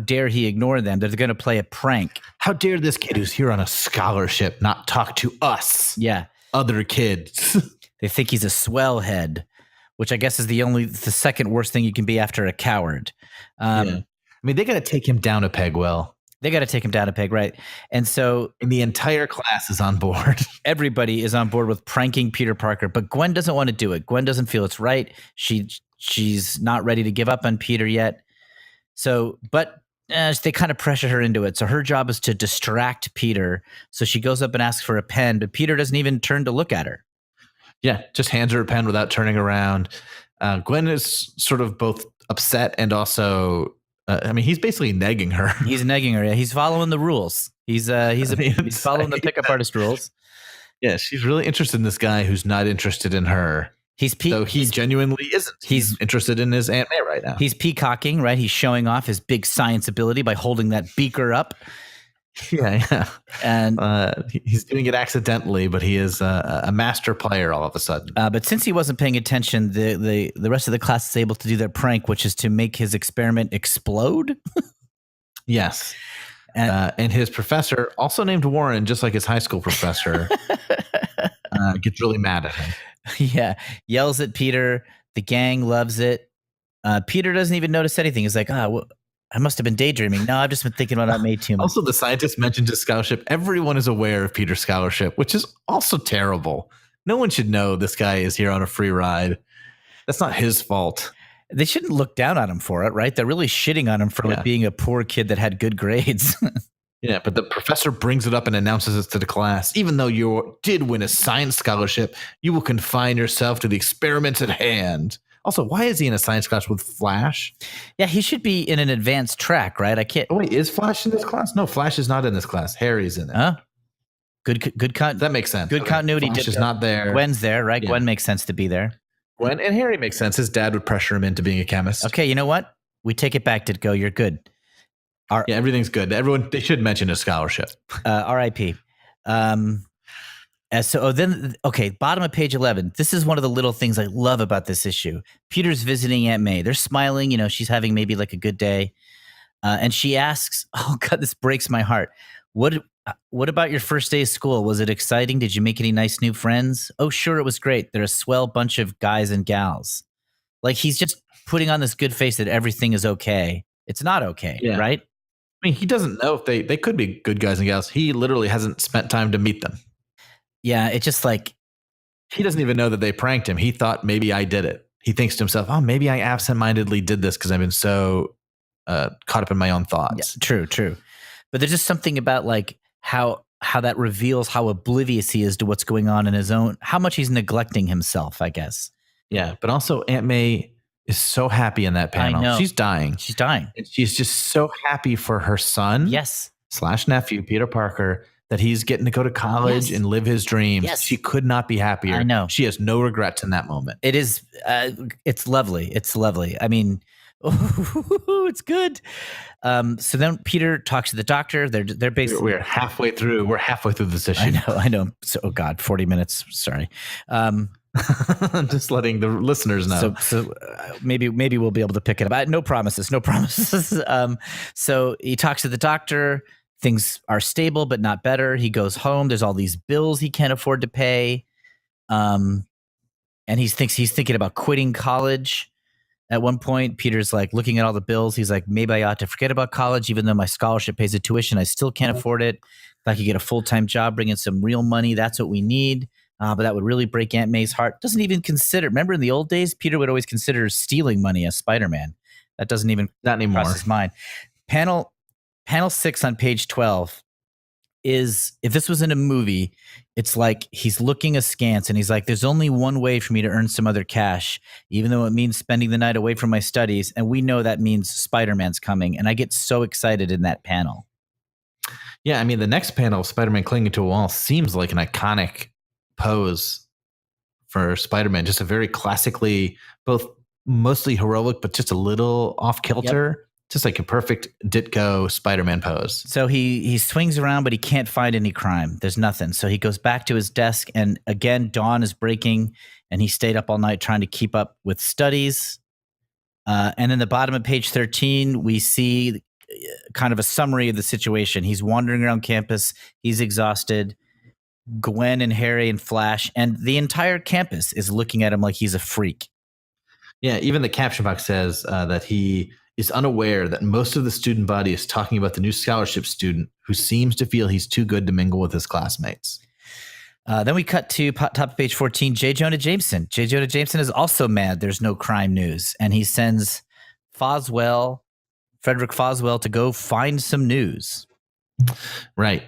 dare he ignore them that they're going to play a prank. How dare this kid who's here on a scholarship not talk to us? Yeah. Other kids. They think he's a swell head, which I guess is the second worst thing you can be after a coward. Yeah. I mean, they got to take him down a peg, Will. They got to take him down a peg, right? And so the entire class is on board. Everybody is on board with pranking Peter Parker, but Gwen doesn't want to do it. Gwen doesn't feel it's right. She's not ready to give up on Peter yet. So, but they kind of pressure her into it. So her job is to distract Peter. So she goes up and asks for a pen, but Peter doesn't even turn to look at her. Yeah, just hands her a pen without turning around. Gwen is sort of both upset and also, he's basically negging her. He's negging her. Yeah, he's following the rules. He's following the pickup artist rules. Yeah, she's really interested in this guy who's not interested in her. He genuinely isn't. He's interested in his Aunt May right now. He's peacocking, right? He's showing off his big science ability by holding that beaker up. Yeah. And he's doing it accidentally, but he is a master player all of a sudden. But since he wasn't paying attention, the rest of the class is able to do their prank, which is to make his experiment explode. Yes. And his professor, also named Warren, just like his high school professor, gets really mad at him. Yeah. Yells at Peter. The gang loves it. Peter doesn't even notice anything. He's like, I must have been daydreaming. No, I've just been thinking about Aunt May too much. Also, the scientist mentioned his scholarship. Everyone is aware of Peter's scholarship, which is also terrible. No one should know this guy is here on a free ride. That's not his fault. They shouldn't look down on him for it, right? They're really shitting on him for being a poor kid that had good grades. Yeah, but the professor brings it up and announces it to the class. Even though you did win a science scholarship, you will confine yourself to the experiments at hand. Also, why is he in a science class with Flash? Yeah, he should be in an advanced track, right? I can't. Oh, wait, is Flash in this class? No, Flash is not in this class. Harry's in it. Huh? Good That makes sense. Good continuity. Flash is not there. Gwen's there, right? Yeah. Gwen makes sense to be there. Gwen and Harry makes sense. His dad would pressure him into being a chemist. Okay, you know what? We take it back, Ditko. You're good. Yeah, everything's good. Everyone, they should mention a scholarship. R.I.P. Bottom of page 11. This is one of the little things I love about this issue. Peter's visiting Aunt May. They're smiling. You know, she's having maybe like a good day. And she asks, oh, God, this breaks my heart. What about your first day of school? Was it exciting? Did you make any nice new friends? Oh, sure, it was great. They're a swell bunch of guys and gals. Like, he's just putting on this good face that everything is okay. It's not okay, right? I mean, he doesn't know if they could be good guys and gals. He literally hasn't spent time to meet them. Yeah, it's just like, he doesn't even know that they pranked him. He thought maybe I did it. He thinks to himself, oh, maybe I absentmindedly did this because I've been so caught up in my own thoughts. Yeah, true. But there's just something about like how that reveals how oblivious he is to what's going on in his own, how much he's neglecting himself, I guess. Yeah, but also Aunt May is so happy in that panel. I know. She's dying. And she's just so happy for her son. Yes. / nephew, Peter Parker, that he's getting to go to college and live his dreams. Yes. She could not be happier. I know. She has no regrets in that moment. It is. It's lovely. It's lovely. I mean, it's good. So then Peter talks to the doctor. They're basically we're halfway through. We're halfway through this issue. I know. So, oh God, 40 minutes. Sorry. I'm just letting the listeners know. So maybe we'll be able to pick it up. No promises. So he talks to the doctor. Things are stable, but not better. He goes home. There's all these bills he can't afford to pay. And he's thinking about quitting college. At one point, Peter's like looking at all the bills. He's like, maybe I ought to forget about college, even though my scholarship pays the tuition. I still can't afford it. If I could get a full-time job, bring in some real money, that's what we need. But that would really break Aunt May's heart. Doesn't even consider. Remember in the old days, Peter would always consider stealing money as Spider-Man. That doesn't even not anymore cross his mind. Panel 6 on page 12 is, if this was in a movie, it's like he's looking askance and he's like, there's only one way for me to earn some other cash, even though it means spending the night away from my studies. And we know that means Spider-Man's coming. And I get so excited in that panel. Yeah, I mean, the next panel, Spider-Man clinging to a wall, seems like an iconic pose for Spider-Man. Just a very classically, both mostly heroic, but just a little off kilter. Yep. Just like a perfect Ditko Spider-Man pose. So he swings around, but he can't find any crime. There's nothing. So he goes back to his desk, and again, dawn is breaking, and he stayed up all night trying to keep up with studies. And in the bottom of page 13, we see kind of a summary of the situation. He's wandering around campus. He's exhausted. Gwen and Harry and Flash and the entire campus is looking at him like he's a freak. Yeah, even the caption box says that he is unaware that most of the student body is talking about the new scholarship student who seems to feel he's too good to mingle with his classmates. Then we cut to top of page 14, J. Jonah Jameson. J. Jonah Jameson is also mad there's no crime news, and he sends Frederick Foswell, to go find some news. Right.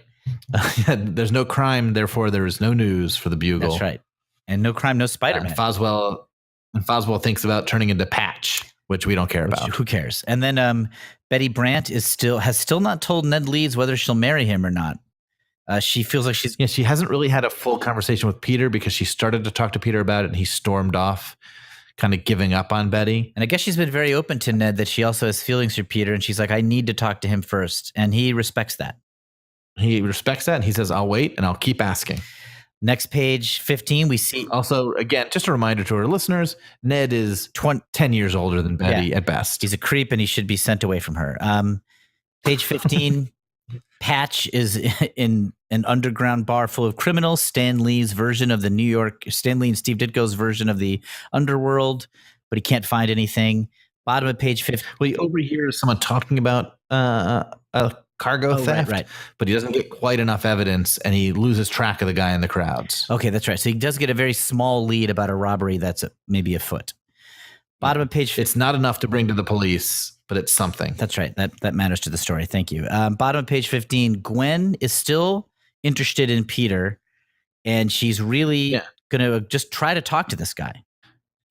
There's no crime, therefore there is no news for the Bugle. That's right. And no crime, no Spider-Man. Foswell thinks about turning into Patch, which we don't care about. Who cares? And then Betty Brant has still not told Ned Leeds whether she'll marry him or not. She feels like she hasn't really had a full conversation with Peter because she started to talk to Peter about it and he stormed off, kind of giving up on Betty. And I guess she's been very open to Ned that she also has feelings for Peter, and she's like, I need to talk to him first. And he respects that. He respects that, and he says, I'll wait, and I'll keep asking. Next page 15, we see... Also, again, just a reminder to our listeners, Ned is 10 years older than Betty at best. He's a creep, and he should be sent away from her. Page 15, Patch is in an underground bar full of criminals. Stan Lee and Steve Ditko's version of the underworld, but he can't find anything. Bottom of page 15. Well, he overhears someone talking about a cargo theft, right. But he doesn't get quite enough evidence, and he loses track of the guy in the crowds. Okay, that's right. So he does get a very small lead about a robbery that's maybe afoot. Bottom of page 15. It's not enough to bring to the police, but it's something. That's right. That matters to the story. Thank you. Bottom of page 15, Gwen is still interested in Peter, and she's really going to just try to talk to this guy.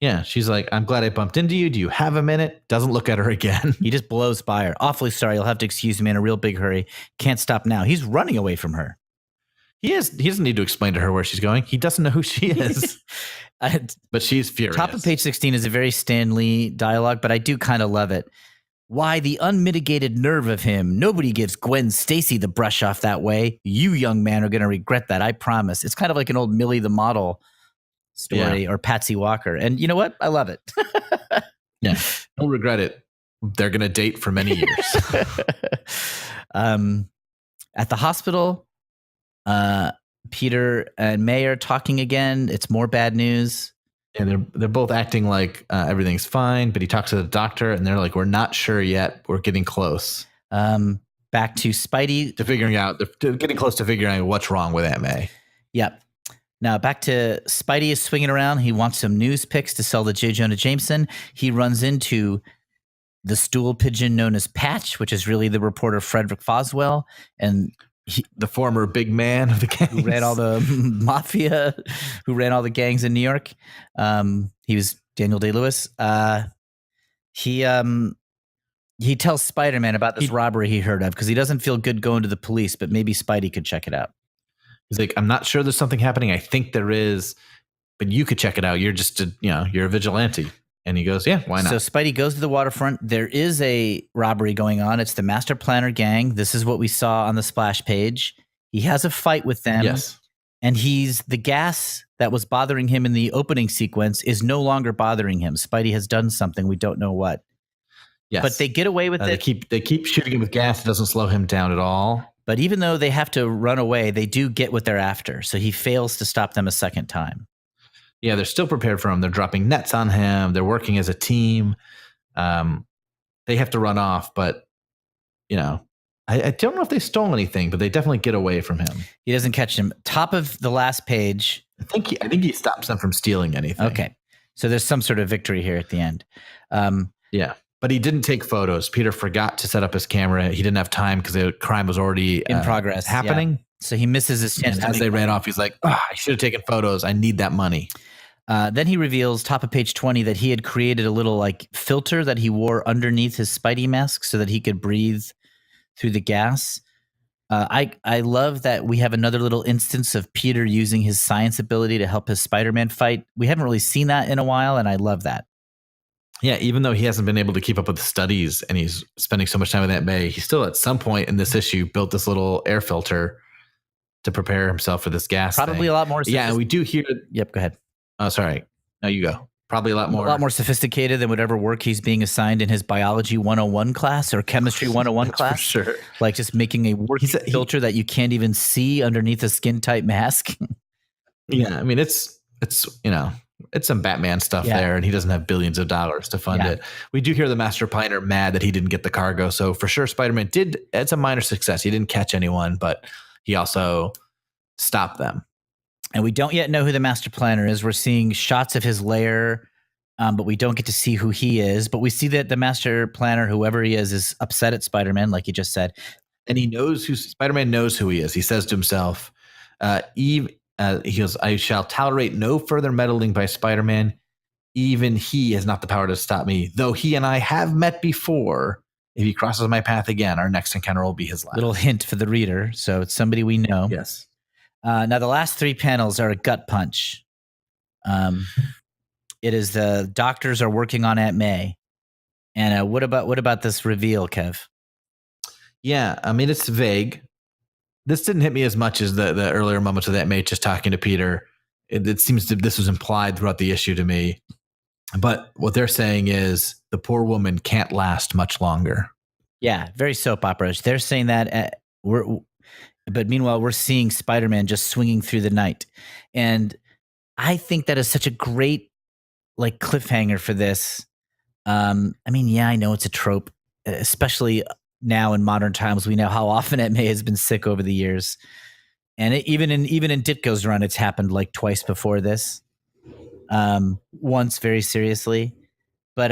Yeah, she's like, I'm glad I bumped into you. Do you have a minute? Doesn't look at her again. He just blows by her. Awfully sorry. You'll have to excuse me, in a real big hurry. Can't stop now. He's running away from her. He doesn't need to explain to her where she's going. He doesn't know who she is. But she's furious. Top of page 16 is a very Stan Lee dialogue, but I do kind of love it. Why, the unmitigated nerve of him. Nobody gives Gwen Stacy the brush off that way. You, young man, are going to regret that, I promise. It's kind of like an old Millie the Model story, or Patsy Walker. And you know what? I love it. Yeah. Don't regret it. They're going to date for many years. At the hospital, Peter and May are talking again. It's more bad news. And they're both acting like everything's fine, but he talks to the doctor and they're like, we're not sure yet. We're getting close. Back to Spidey. They're getting close to figuring out what's wrong with Aunt May. Yep. Now back to Spidey is swinging around. He wants some news picks to sell to J. Jonah Jameson. He runs into the stool pigeon known as Patch, which is really the reporter Frederick Foswell, and the former big man of the gangs. Who ran all the mafia, who ran all the gangs in New York. He was Daniel Day-Lewis. He tells Spider-Man about this robbery he heard of because he doesn't feel good going to the police, but maybe Spidey could check it out. He's like, I'm not sure there's something happening. I think there is, but you could check it out. You're just you're a vigilante. And he goes, yeah, why not? So Spidey goes to the waterfront. There is a robbery going on. It's the Master Planner gang. This is what we saw on the splash page. He has a fight with them. Yes. And the gas that was bothering him in the opening sequence is no longer bothering him. Spidey has done something. We don't know what. Yes. But they get away with it. They keep shooting him with gas. It doesn't slow him down at all. But even though they have to run away, they do get what they're after. So he fails to stop them a second time. Yeah, they're still prepared for him. They're dropping nets on him. They're working as a team. They have to run off, but I don't know if they stole anything, but they definitely get away from him. He doesn't catch him. Top of the last page. I think he stops them from stealing anything. Okay, so there's some sort of victory here at the end. Yeah, but he didn't take photos. Peter forgot to set up his camera. He didn't have time because the crime was already in progress, happening. Yeah. So he misses his chance. And as they ran off, he's like, I should have taken photos. I need that money. Then he reveals, top of page 20, that he had created a little filter that he wore underneath his Spidey mask so that he could breathe through the gas. I love that we have another little instance of Peter using his science ability to help his Spider-Man fight. We haven't really seen that in a while, and I love that. Yeah, even though he hasn't been able to keep up with the studies and he's spending so much time with Aunt May, he still at some point in this issue built this little air filter to prepare himself for this gas. Probably thing. A lot more. Yeah, and we do hear. Yep, go ahead. Oh, sorry. No, you go. Probably a lot more sophisticated than whatever work he's being assigned in his biology 101 class or chemistry 101 class. For sure. Like just making a working filter that you can't even see underneath a skin tight mask. Yeah, I mean it's some Batman stuff there, and he doesn't have billions of dollars to fund it. We do hear the Master Planner mad that he didn't get the cargo. So for sure, Spider-Man it's a minor success. He didn't catch anyone, but he also stopped them. And we don't yet know who the Master Planner is. We're seeing shots of his lair, but we don't get to see who he is. But we see that the Master Planner, whoever he is upset at Spider-Man, like you just said. And Spider-Man knows who he is. He says to himself, he goes, I shall tolerate no further meddling by Spider-Man. Even he has not the power to stop me, though he and I have met before. If he crosses my path again, our next encounter will be his last. Little hint for the reader. So it's somebody we know. Yes. Now, the last three panels are a gut punch. It is the doctors are working on Aunt May. And what about this reveal, Kev? Yeah, I mean, it's vague. This didn't hit me as much as the earlier moments of Aunt May just talking to Peter. It seems this was implied throughout the issue to me. But what they're saying is the poor woman can't last much longer. Yeah, very soap opera-ish. They're saying that but meanwhile, we're seeing Spider-Man just swinging through the night. And I think that is such a great cliffhanger for this. I know it's a trope, especially now in modern times. We know how often Aunt May has been sick over the years. And even in Ditko's run, it's happened twice before this. Once very seriously. But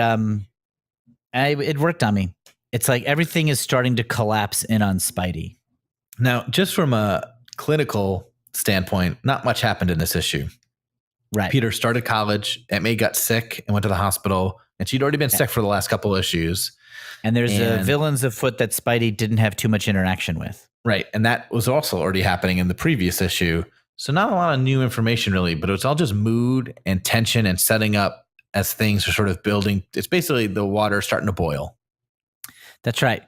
It worked on me. It's like everything is starting to collapse in on Spidey. Now, just from a clinical standpoint, not much happened in this issue. Right. Peter started college. Aunt May got sick and went to the hospital, and she'd already been sick for the last couple issues. And there's villains afoot that Spidey didn't have too much interaction with. Right. And that was also already happening in the previous issue. So not a lot of new information really, but it's all just mood and tension and setting up as things are sort of building. It's basically the water starting to boil. That's right.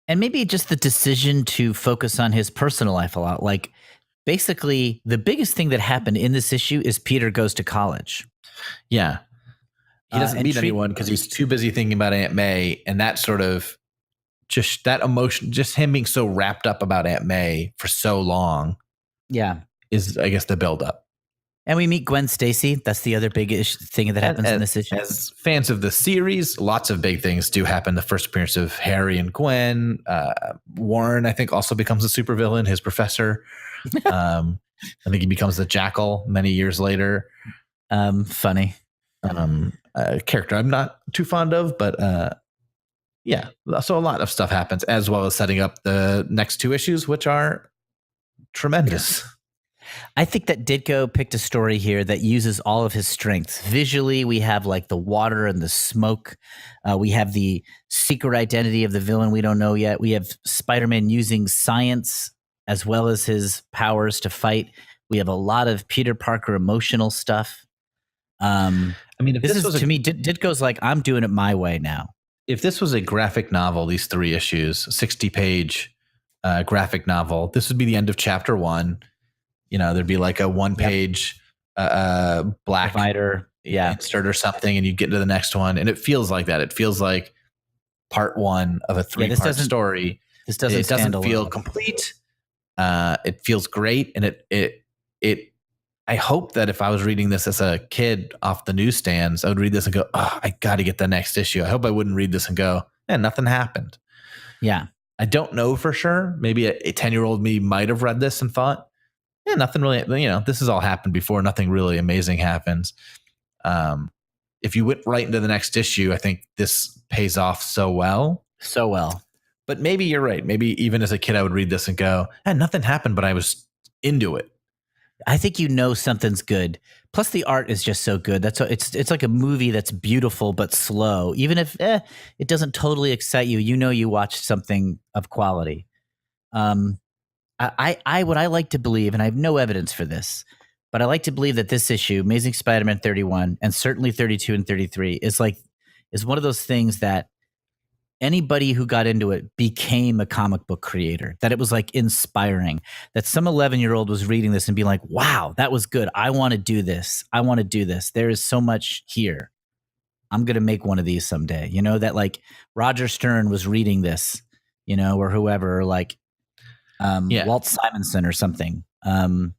And maybe just the decision to focus on his personal life a lot. Like basically the biggest thing that happened in this issue is Peter goes to college. Yeah. He doesn't meet anyone because he's too busy thinking about Aunt May, and that sort of just that emotion, just him being so wrapped up about Aunt May for so long. Yeah. Is, I guess, the buildup. And we meet Gwen Stacy. That's the other big thing that happens in this issue. As fans of the series, lots of big things do happen. The first appearance of Harry and Gwen. Warren, I think, also becomes a supervillain, his professor. I think he becomes the Jackal many years later. Funny. A character I'm not too fond of, but yeah. So a lot of stuff happens, as well as setting up the next two issues, which are tremendous. I think that Ditko picked a story here that uses all of his strengths. Visually, we have like the water and the smoke. We have the secret identity of the villain we don't know yet. We have Spider-Man using science as well as his powers to fight. We have a lot of Peter Parker emotional stuff. I mean, if this is to me, Ditko's like, I'm doing it my way now. If this was a graphic novel, these 3 issues, 60-page graphic novel, this would be the end of chapter 1. You know, there'd be like a 1-page black divider, insert or something, and you'd get into the next one. And it feels like that. It feels like part 1 of a 3-part story. This doesn't feel complete. It feels great, and it. I hope that if I was reading this as a kid off the newsstands, I would read this and go, "Oh, I got to get the next issue." I hope I wouldn't read this and go, nothing happened. Yeah, I don't know for sure. Maybe a 10-year-old me might have read this and thought, nothing really, this has all happened before. Nothing really amazing happens. If you went right into the next issue, I think this pays off so well. But maybe you're right. Maybe even as a kid, I would read this and go, nothing happened, but I was into it. I think something's good. Plus, the art is just so good. It's like a movie that's beautiful but slow. Even if it doesn't totally excite you, you watched something of quality. What I like to believe, and I have no evidence for this, but I like to believe that this issue, Amazing Spider-Man 31, and certainly 32 and 33, is one of those things that anybody who got into it became a comic book creator, that it was like inspiring, that some 11-year-old was reading this and being like, wow, that was good. I want to do this. There is so much here. I'm going to make one of these someday. That like Roger Stern was reading this, or whoever, or like Walt Simonson or something. And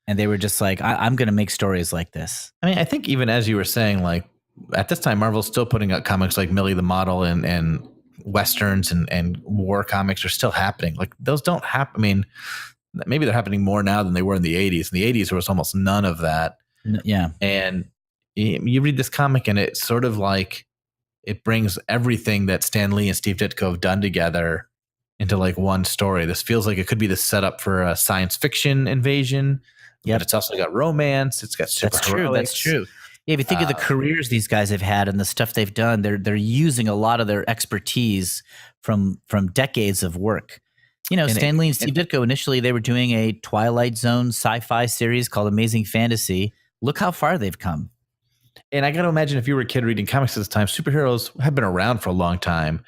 they were just like, I'm going to make stories like this. I mean, I think even as you were saying, like at this time, Marvel's still putting out comics like Millie the Model and Westerns and war comics are still happening. Like those don't happen. I mean, maybe they're happening more now than they were in the 80s. In the 80s, there was almost none of that. Yeah. And you read this comic and it's sort of like it brings everything that Stan Lee and Steve Ditko have done together into like one story. This feels like it could be the setup for a science fiction invasion. Yeah, but it's also got romance. It's got super That's true. Yeah, if you think of the careers these guys have had and the stuff they've done, they're using a lot of their expertise from decades of work. Stan Lee and Steve Ditko, initially they were doing a Twilight Zone sci-fi series called Amazing Fantasy. Look how far they've come. And I got to imagine if you were a kid reading comics at this time, superheroes have been around for a long time,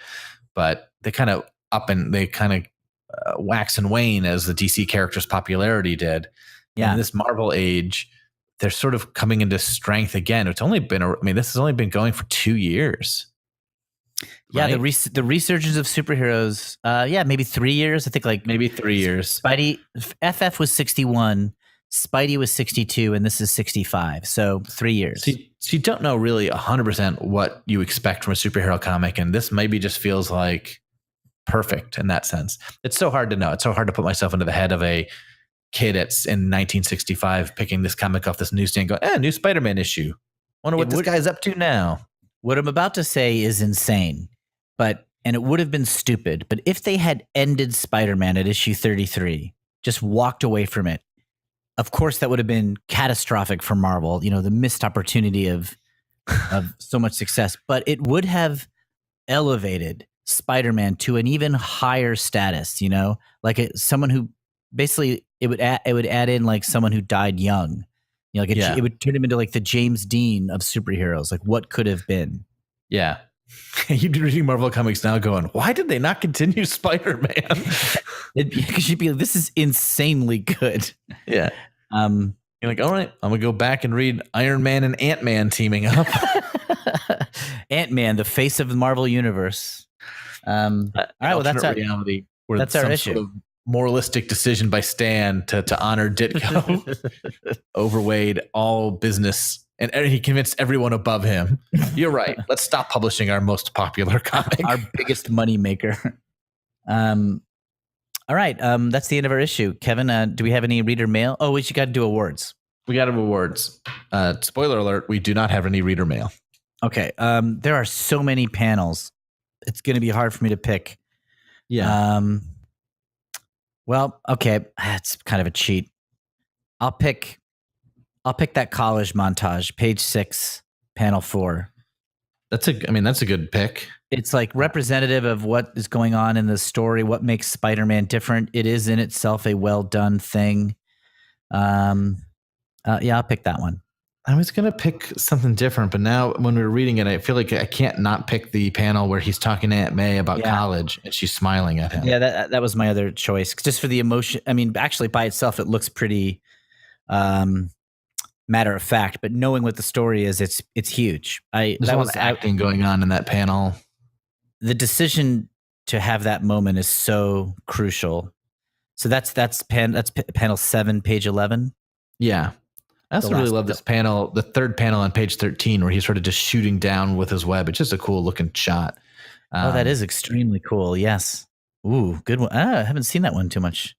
but they kind of wax and wane as the DC characters' popularity did. Yeah. In this Marvel age, they're sort of coming into strength again. It's only been, this has only been going for 2 years. Yeah, right? the resurgence of superheroes. Maybe 3 years. I think maybe 3 years. Spidey, FF was 61, Spidey was 62, and this is 65. So 3 years. So you don't know really 100% what you expect from a superhero comic, and this maybe just feels like perfect in that sense. It's so hard to know. It's so hard to put myself into the head of a kid in 1965 picking this comic off this newsstand going, new Spider-Man issue. Wonder what this guy's up to now. What I'm about to say is insane. and it would have been stupid, but if they had ended Spider-Man at issue 33, just walked away from it, of course that would have been catastrophic for Marvel, the missed opportunity of so much success, but it would have elevated Spider-Man to an even higher status, like someone who basically it would add in like someone who died young. It would turn him into like the James Dean of superheroes, like what could have been. Yeah. You'd be reading Marvel comics now going, why did they not continue Spider-Man? Because you'd be like, this is insanely good. Yeah. You're like, all right, I'm going to go back and read Iron Man and Ant-Man teaming up. Ant-Man, the face of the Marvel Universe. All right, well, that's our reality. Where that's our issue. Sort of moralistic decision by Stan to honor Ditko overweighed all business. And he convinced everyone above him. You're right. Let's stop publishing our most popular comic. Our biggest money maker. All right. That's the end of our issue. Kevin, do we have any reader mail? Oh, we got to do awards. We got to have awards. Spoiler alert, we do not have any reader mail. Okay. There are so many panels. It's going to be hard for me to pick. Yeah. Well, okay. That's kind of a cheat. I'll pick that college montage, page 6, panel 4. That's a good pick. It's like representative of what is going on in the story, what makes Spider-Man different. It is in itself a well done thing. I'll pick that one. I was going to pick something different, but now when we were reading it, I feel like I can't not pick the panel where he's talking to Aunt May about college and she's smiling at him. Yeah, that was my other choice. Just for the emotion. I mean, actually by itself, it looks pretty matter of fact, but knowing what the story is, it's huge. There's a lot of acting going on in that panel. The decision to have that moment is so crucial. So that's panel 7, page 11. Yeah. I also really love this panel, the third panel on page 13, where he's sort of just shooting down with his web. It's just a cool looking shot. That is extremely cool. Yes. Ooh, good one. I haven't seen that one too much.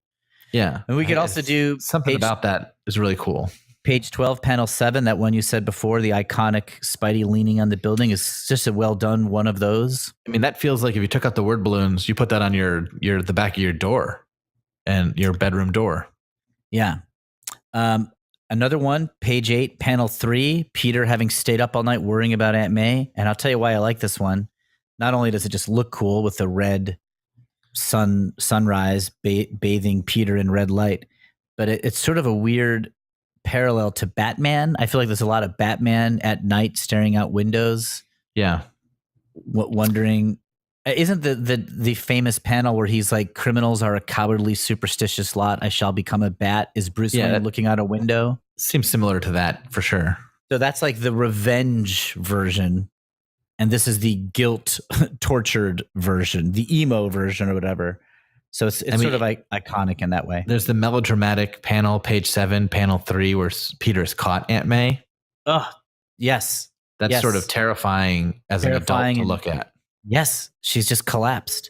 Yeah. And we could also do something about that is really cool. Page 12, panel 7, that one you said before, the iconic Spidey leaning on the building, is just a well done one of those. I mean, that feels like if you took out the word balloons, you put that on the back of your door and your bedroom door. Yeah. Another one, page 8, panel 3, Peter having stayed up all night worrying about Aunt May. And I'll tell you why I like this one. Not only does it just look cool with the red sunrise bathing Peter in red light, but it's sort of a weird parallel to Batman. I feel like there's a lot of Batman at night staring out windows. Yeah. Wondering, isn't the famous panel where he's like, criminals are a cowardly, superstitious lot. I shall become a bat. Is Bruce Wayne looking out a window? Seems similar to that for sure. So that's like the revenge version. And this is the guilt tortured version, the emo version or whatever. So it's sort of like iconic in that way. There's the melodramatic panel, page 7, panel 3, where Peter's caught Aunt May. Oh, yes. That's sort of terrifying as an adult to look at. Yes, she's just collapsed.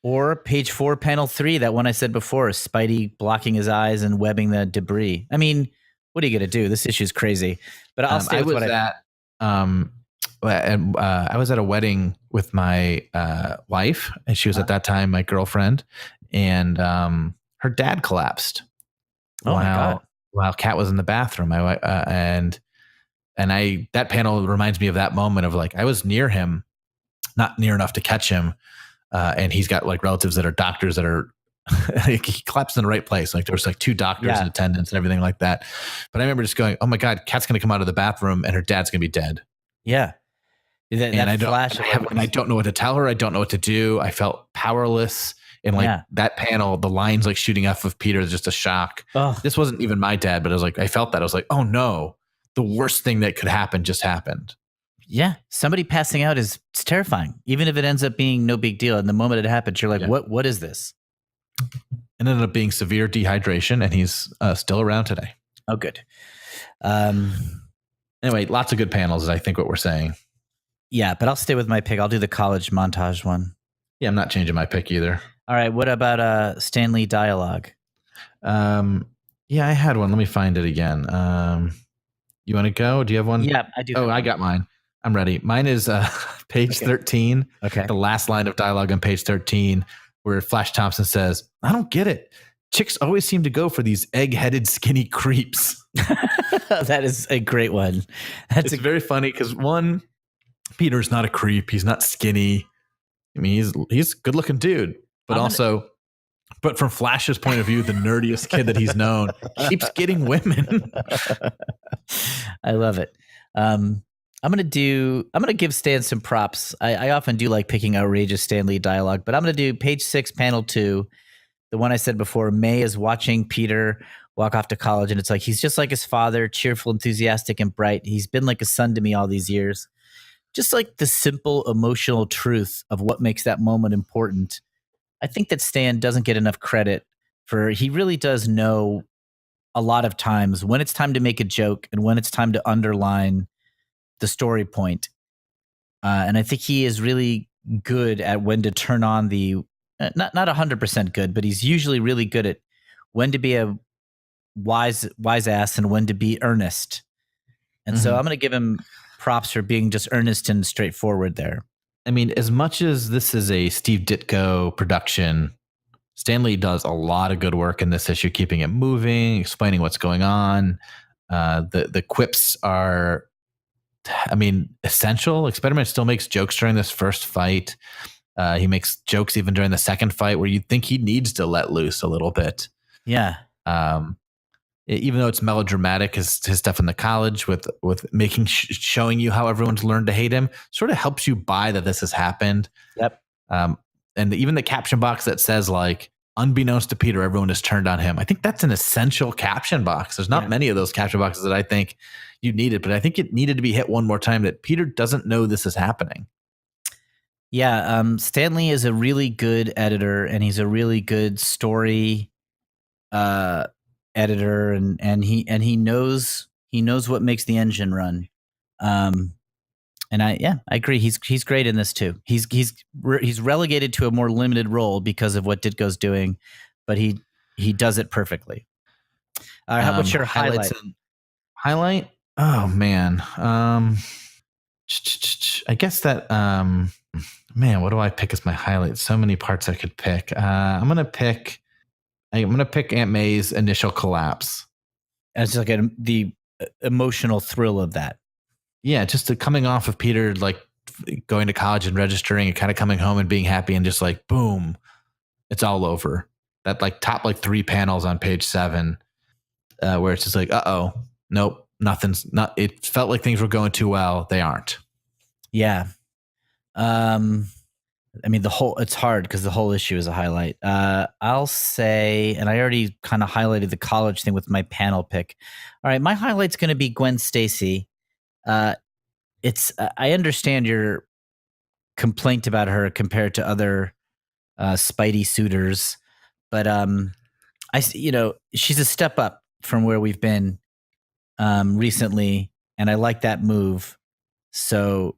Or page 4, panel 3, that one I said before, Spidey blocking his eyes and webbing the debris. I mean, what are you going to do? This issue is crazy. But I'll stay with I was at a wedding with my wife, and she was at that time my girlfriend, and her dad collapsed while Kat was in the bathroom. That panel reminds me of that moment of like I was near him, not near enough to catch him, and he's got like relatives that are doctors that are. He collapsed in the right place. Like there was like 2 doctors in attendance and everything like that. But I remember just going, "Oh my God, Kat's going to come out of the bathroom and her dad's going to be dead." Yeah. I don't know what to tell her. I don't know what to do. I felt powerless. And like that panel, the lines like shooting off of Peter is just a shock. This wasn't even my dad, but I was like, I felt that. I was like, oh no, the worst thing that could happen just happened. Yeah. Somebody passing out it's terrifying. Even if it ends up being no big deal. And the moment it happens, you're like, what is this? It ended up being severe dehydration, and he's still around today. Oh, good. Anyway, lots of good panels is I think what we're saying. Yeah, but I'll stay with my pick. I'll do the college montage one. Yeah, I'm not changing my pick either. All right. What about Stan Lee dialogue? Yeah, I had one. Let me find it again. You want to go? Do you have one? Yeah, I do. Oh, I got mine. I'm ready. Mine is page 13. Okay. The last line of dialogue on page 13, where Flash Thompson says, "I don't get it. Chicks always seem to go for these egg-headed skinny creeps." That is a great one. It's very funny because one, Peter's not a creep. He's not skinny. I mean, he's a good-looking dude, but but from Flash's point of view, the nerdiest kid that he's known keeps getting women. I love it. I'm gonna give Stan some props. I often do like picking outrageous Stan Lee dialogue, but I'm gonna do page 6, panel 2. The one I said before, May is watching Peter walk off to college, and it's like he's just like his father, cheerful, enthusiastic, and bright. He's been like a son to me all these years. Just like the simple emotional truth of what makes that moment important. I think that Stan doesn't get enough credit for. He really does know a lot of times when it's time to make a joke and when it's time to underline the story point. And I think he is really good at when to turn on the not 100% good, but he's usually really good at when to be a wise ass and when to be earnest. And so I'm going to give him props for being just earnest and straightforward there. I mean, as much as this is a Steve Ditko production, Stan Lee does a lot of good work in this issue, keeping it moving, explaining what's going on. The quips are, I mean, essential. Spider-Man still makes jokes during this first fight. He makes jokes even during the second fight where you'd think he needs to let loose a little bit. Yeah. Even though it's melodramatic, his stuff in the college with making showing you how everyone's learned to hate him sort of helps you buy that this has happened. Yep. And even the caption box that says like, unbeknownst to Peter, everyone has turned on him. I think that's an essential caption box. There's not many of those caption boxes that I think you needed, but I think it needed to be hit one more time that Peter doesn't know this is happening. Yeah. Stan Lee is a really good editor, and he's a really good story editor, and he knows what makes the engine run. And I agree. He's great in this too. He's relegated to a more limited role because of what Ditko's doing, but he does it perfectly. What's your highlight? Highlight? Oh man. I guess that man, what do I pick as my highlight? So many parts I could pick. I'm gonna pick Aunt May's initial collapse. It's like the emotional thrill of that. Yeah, just the coming off of Peter like going to college and registering and kind of coming home and being happy and just like boom, it's all over. That like top like 3 panels on page 7, where it's just like, nope, nothing's not. It felt like things were going too well. They aren't. Yeah. I mean, it's hard because the whole issue is a highlight. I'll say, and I already kind of highlighted the college thing with my panel pick. All right, my highlight's going to be Gwen Stacy. I understand your complaint about her compared to other Spidey suitors, but she's a step up from where we've been recently, and I like that move. So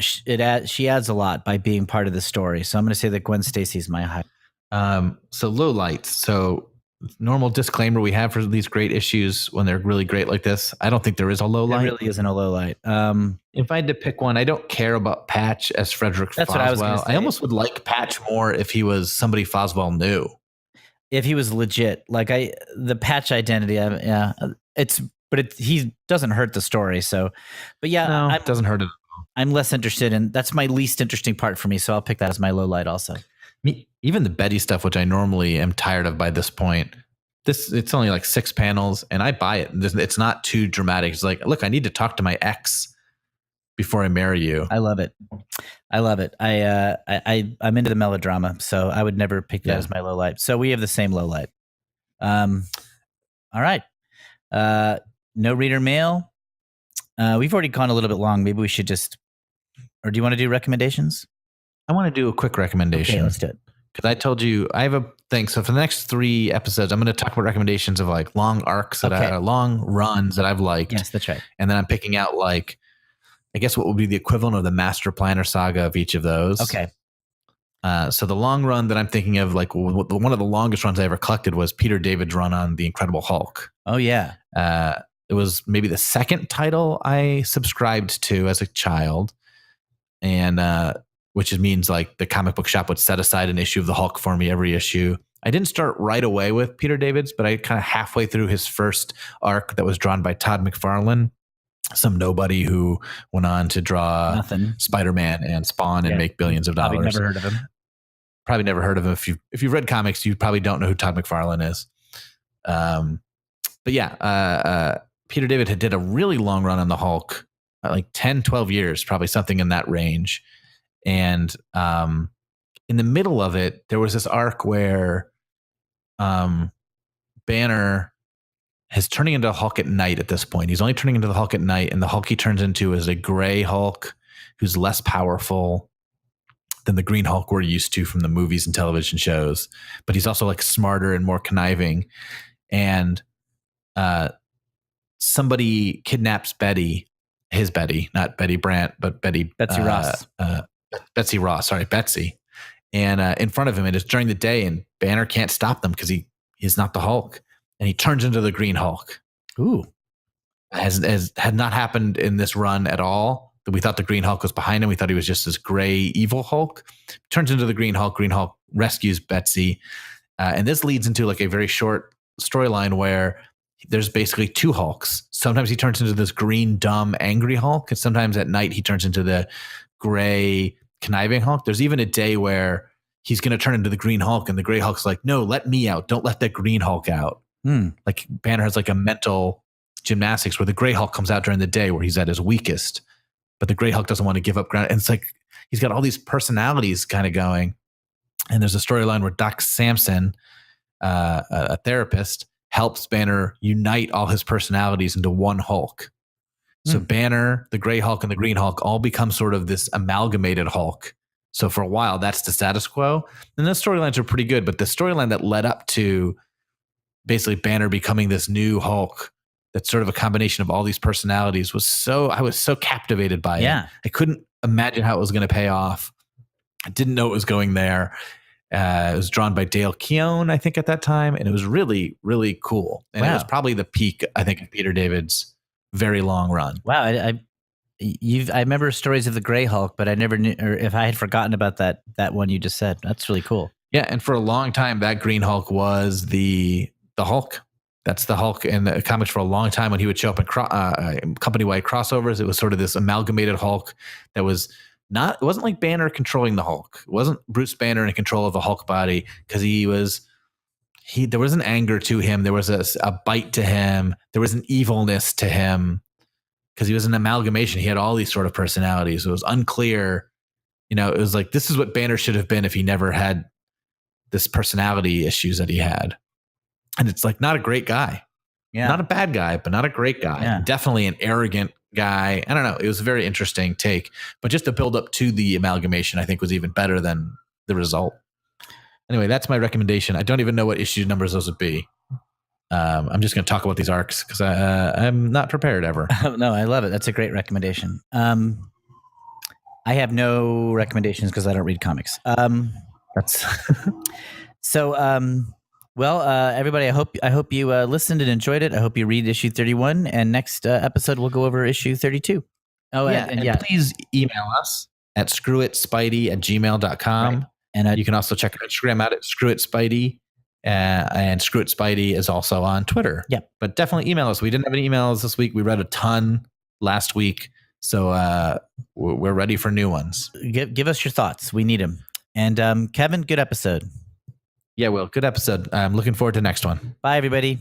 she adds a lot by being part of the story. So I'm going to say that Gwen Stacy's my highlight. So low lights. So normal disclaimer we have for these great issues when they're really great like this. I don't think there is a low light. There really isn't a low light. If I had to pick one, I don't care about Patch as Frederick Foswell. What I was going to say. I almost would like Patch more if he was somebody Foswell knew. If he was legit, like the Patch identity, he doesn't hurt the story. So, but yeah, no, it doesn't hurt it. I'm less interested in. That's my least interesting part for me. So I'll pick that as my low light also. Even the Betty stuff, which I normally am tired of by this point, it's only like 6 panels, and I buy it. It's not too dramatic. It's like, look, I need to talk to my ex before I marry you. I love it. I'm into the melodrama, so I would never pick that as my low light. So we have the same low light. All right. No reader mail. We've already gone a little bit long. Maybe we should or do you want to do recommendations? I want to do a quick recommendation. Okay, let's do it. Because I told you I have a thing. So for the next 3 episodes, I'm going to talk about recommendations of like long arcs long runs that I've liked. Yes, that's right. And then I'm picking out like, I guess what would be the equivalent of the Master Planner saga of each of those. Okay. So the long run that I'm thinking of, like one of the longest runs I ever collected was Peter David's run on The Incredible Hulk. Oh yeah. It was maybe the second title I subscribed to as a child, and which means like the comic book shop would set aside an issue of the Hulk for me every issue. I didn't start right away with Peter Davids, but I kind of halfway through his first arc that was drawn by Todd McFarlane, some nobody who went on to draw Spider-Man and Spawn and make billions of dollars. Probably never heard of him. Probably never heard of him. If you've read comics, you probably don't know who Todd McFarlane is. But yeah, Peter David had did a really long run on the Hulk, like 10, 12 years, probably something in that range. And in the middle of it, there was this arc where Banner is turning into a Hulk at night at this point. He's only turning into the Hulk at night, and the Hulk he turns into is a gray Hulk who's less powerful than the Green Hulk we're used to from the movies and television shows. But he's also like smarter and more conniving. And somebody kidnaps Betty, not Betty Brant, but Betsy Ross. Betsy Ross, sorry, Betsy. And in front of him, it is during the day, and Banner can't stop them because he's not the Hulk. And he turns into the Green Hulk. Ooh. Has had not happened in this run at all. We thought the Green Hulk was behind him. We thought he was just this gray, evil Hulk. Turns into the Green Hulk. Green Hulk rescues Betsy. And this leads into like a very short storyline where there's basically two Hulks. Sometimes he turns into this green, dumb, angry Hulk. And sometimes at night he turns into the gray, conniving Hulk. There's even a day where he's going to turn into the Green Hulk. And the Gray Hulk's like, no, let me out. Don't let that Green Hulk out. Like Banner has like a mental gymnastics where the Gray Hulk comes out during the day where he's at his weakest. But the Gray Hulk doesn't want to give up ground. And it's like he's got all these personalities kind of going. And there's a storyline where Doc Samson, a therapist, helps Banner unite all his personalities into one Hulk. So Banner, the Gray Hulk, and the Green Hulk all become sort of this amalgamated Hulk. So for a while, that's the status quo. And those storylines are pretty good. But the storyline that led up to basically Banner becoming this new Hulk, that's sort of a combination of all these personalities, I was so captivated by it. I couldn't imagine how it was going to pay off. I didn't know it was going there. It was drawn by Dale Keown, I think, at that time. And it was really, really cool. And it was probably the peak, I think, of Peter David's very long run. Wow. I remember stories of the Gray Hulk, but I never knew, or if I had forgotten about that one you just said. That's really cool. Yeah. And for a long time, that Green Hulk was the Hulk. That's the Hulk in the comics for a long time. When he would show up in company-wide crossovers, it was sort of this amalgamated Hulk that was it wasn't like Banner controlling the Hulk. It wasn't Bruce Banner in control of the Hulk body, because there was an anger to him. There was a bite to him. There was an evilness to him, because he was an amalgamation. He had all these sort of personalities. It was unclear. It was like, this is what Banner should have been if he never had this personality issues that he had. And it's like, not a great guy. Yeah. Not a bad guy, but not a great guy. Yeah. Definitely an arrogant guy. I don't know. It was a very interesting take. But just the build up to the amalgamation, I think, was even better than the result. Anyway, that's my recommendation. I don't even know what issue numbers those would be. I'm just going to talk about these arcs because I'm not prepared ever. No, I love it. That's a great recommendation. I have no recommendations because I don't read comics. That's so. Well, everybody, I hope you listened and enjoyed it. I hope you read issue 31, and next episode we'll go over issue 32. Oh, yeah, and please email us at screwitspidey@gmail.com. Right. And you can also check our Instagram out at screwitspidey, and screwitspidey is also on Twitter. Yeah, but definitely email us. We didn't have any emails this week. We read a ton last week, so we're ready for new ones. Give us your thoughts. We need them. And Kevin, good episode. Yeah, Will, good episode. I'm looking forward to the next one. Bye, everybody.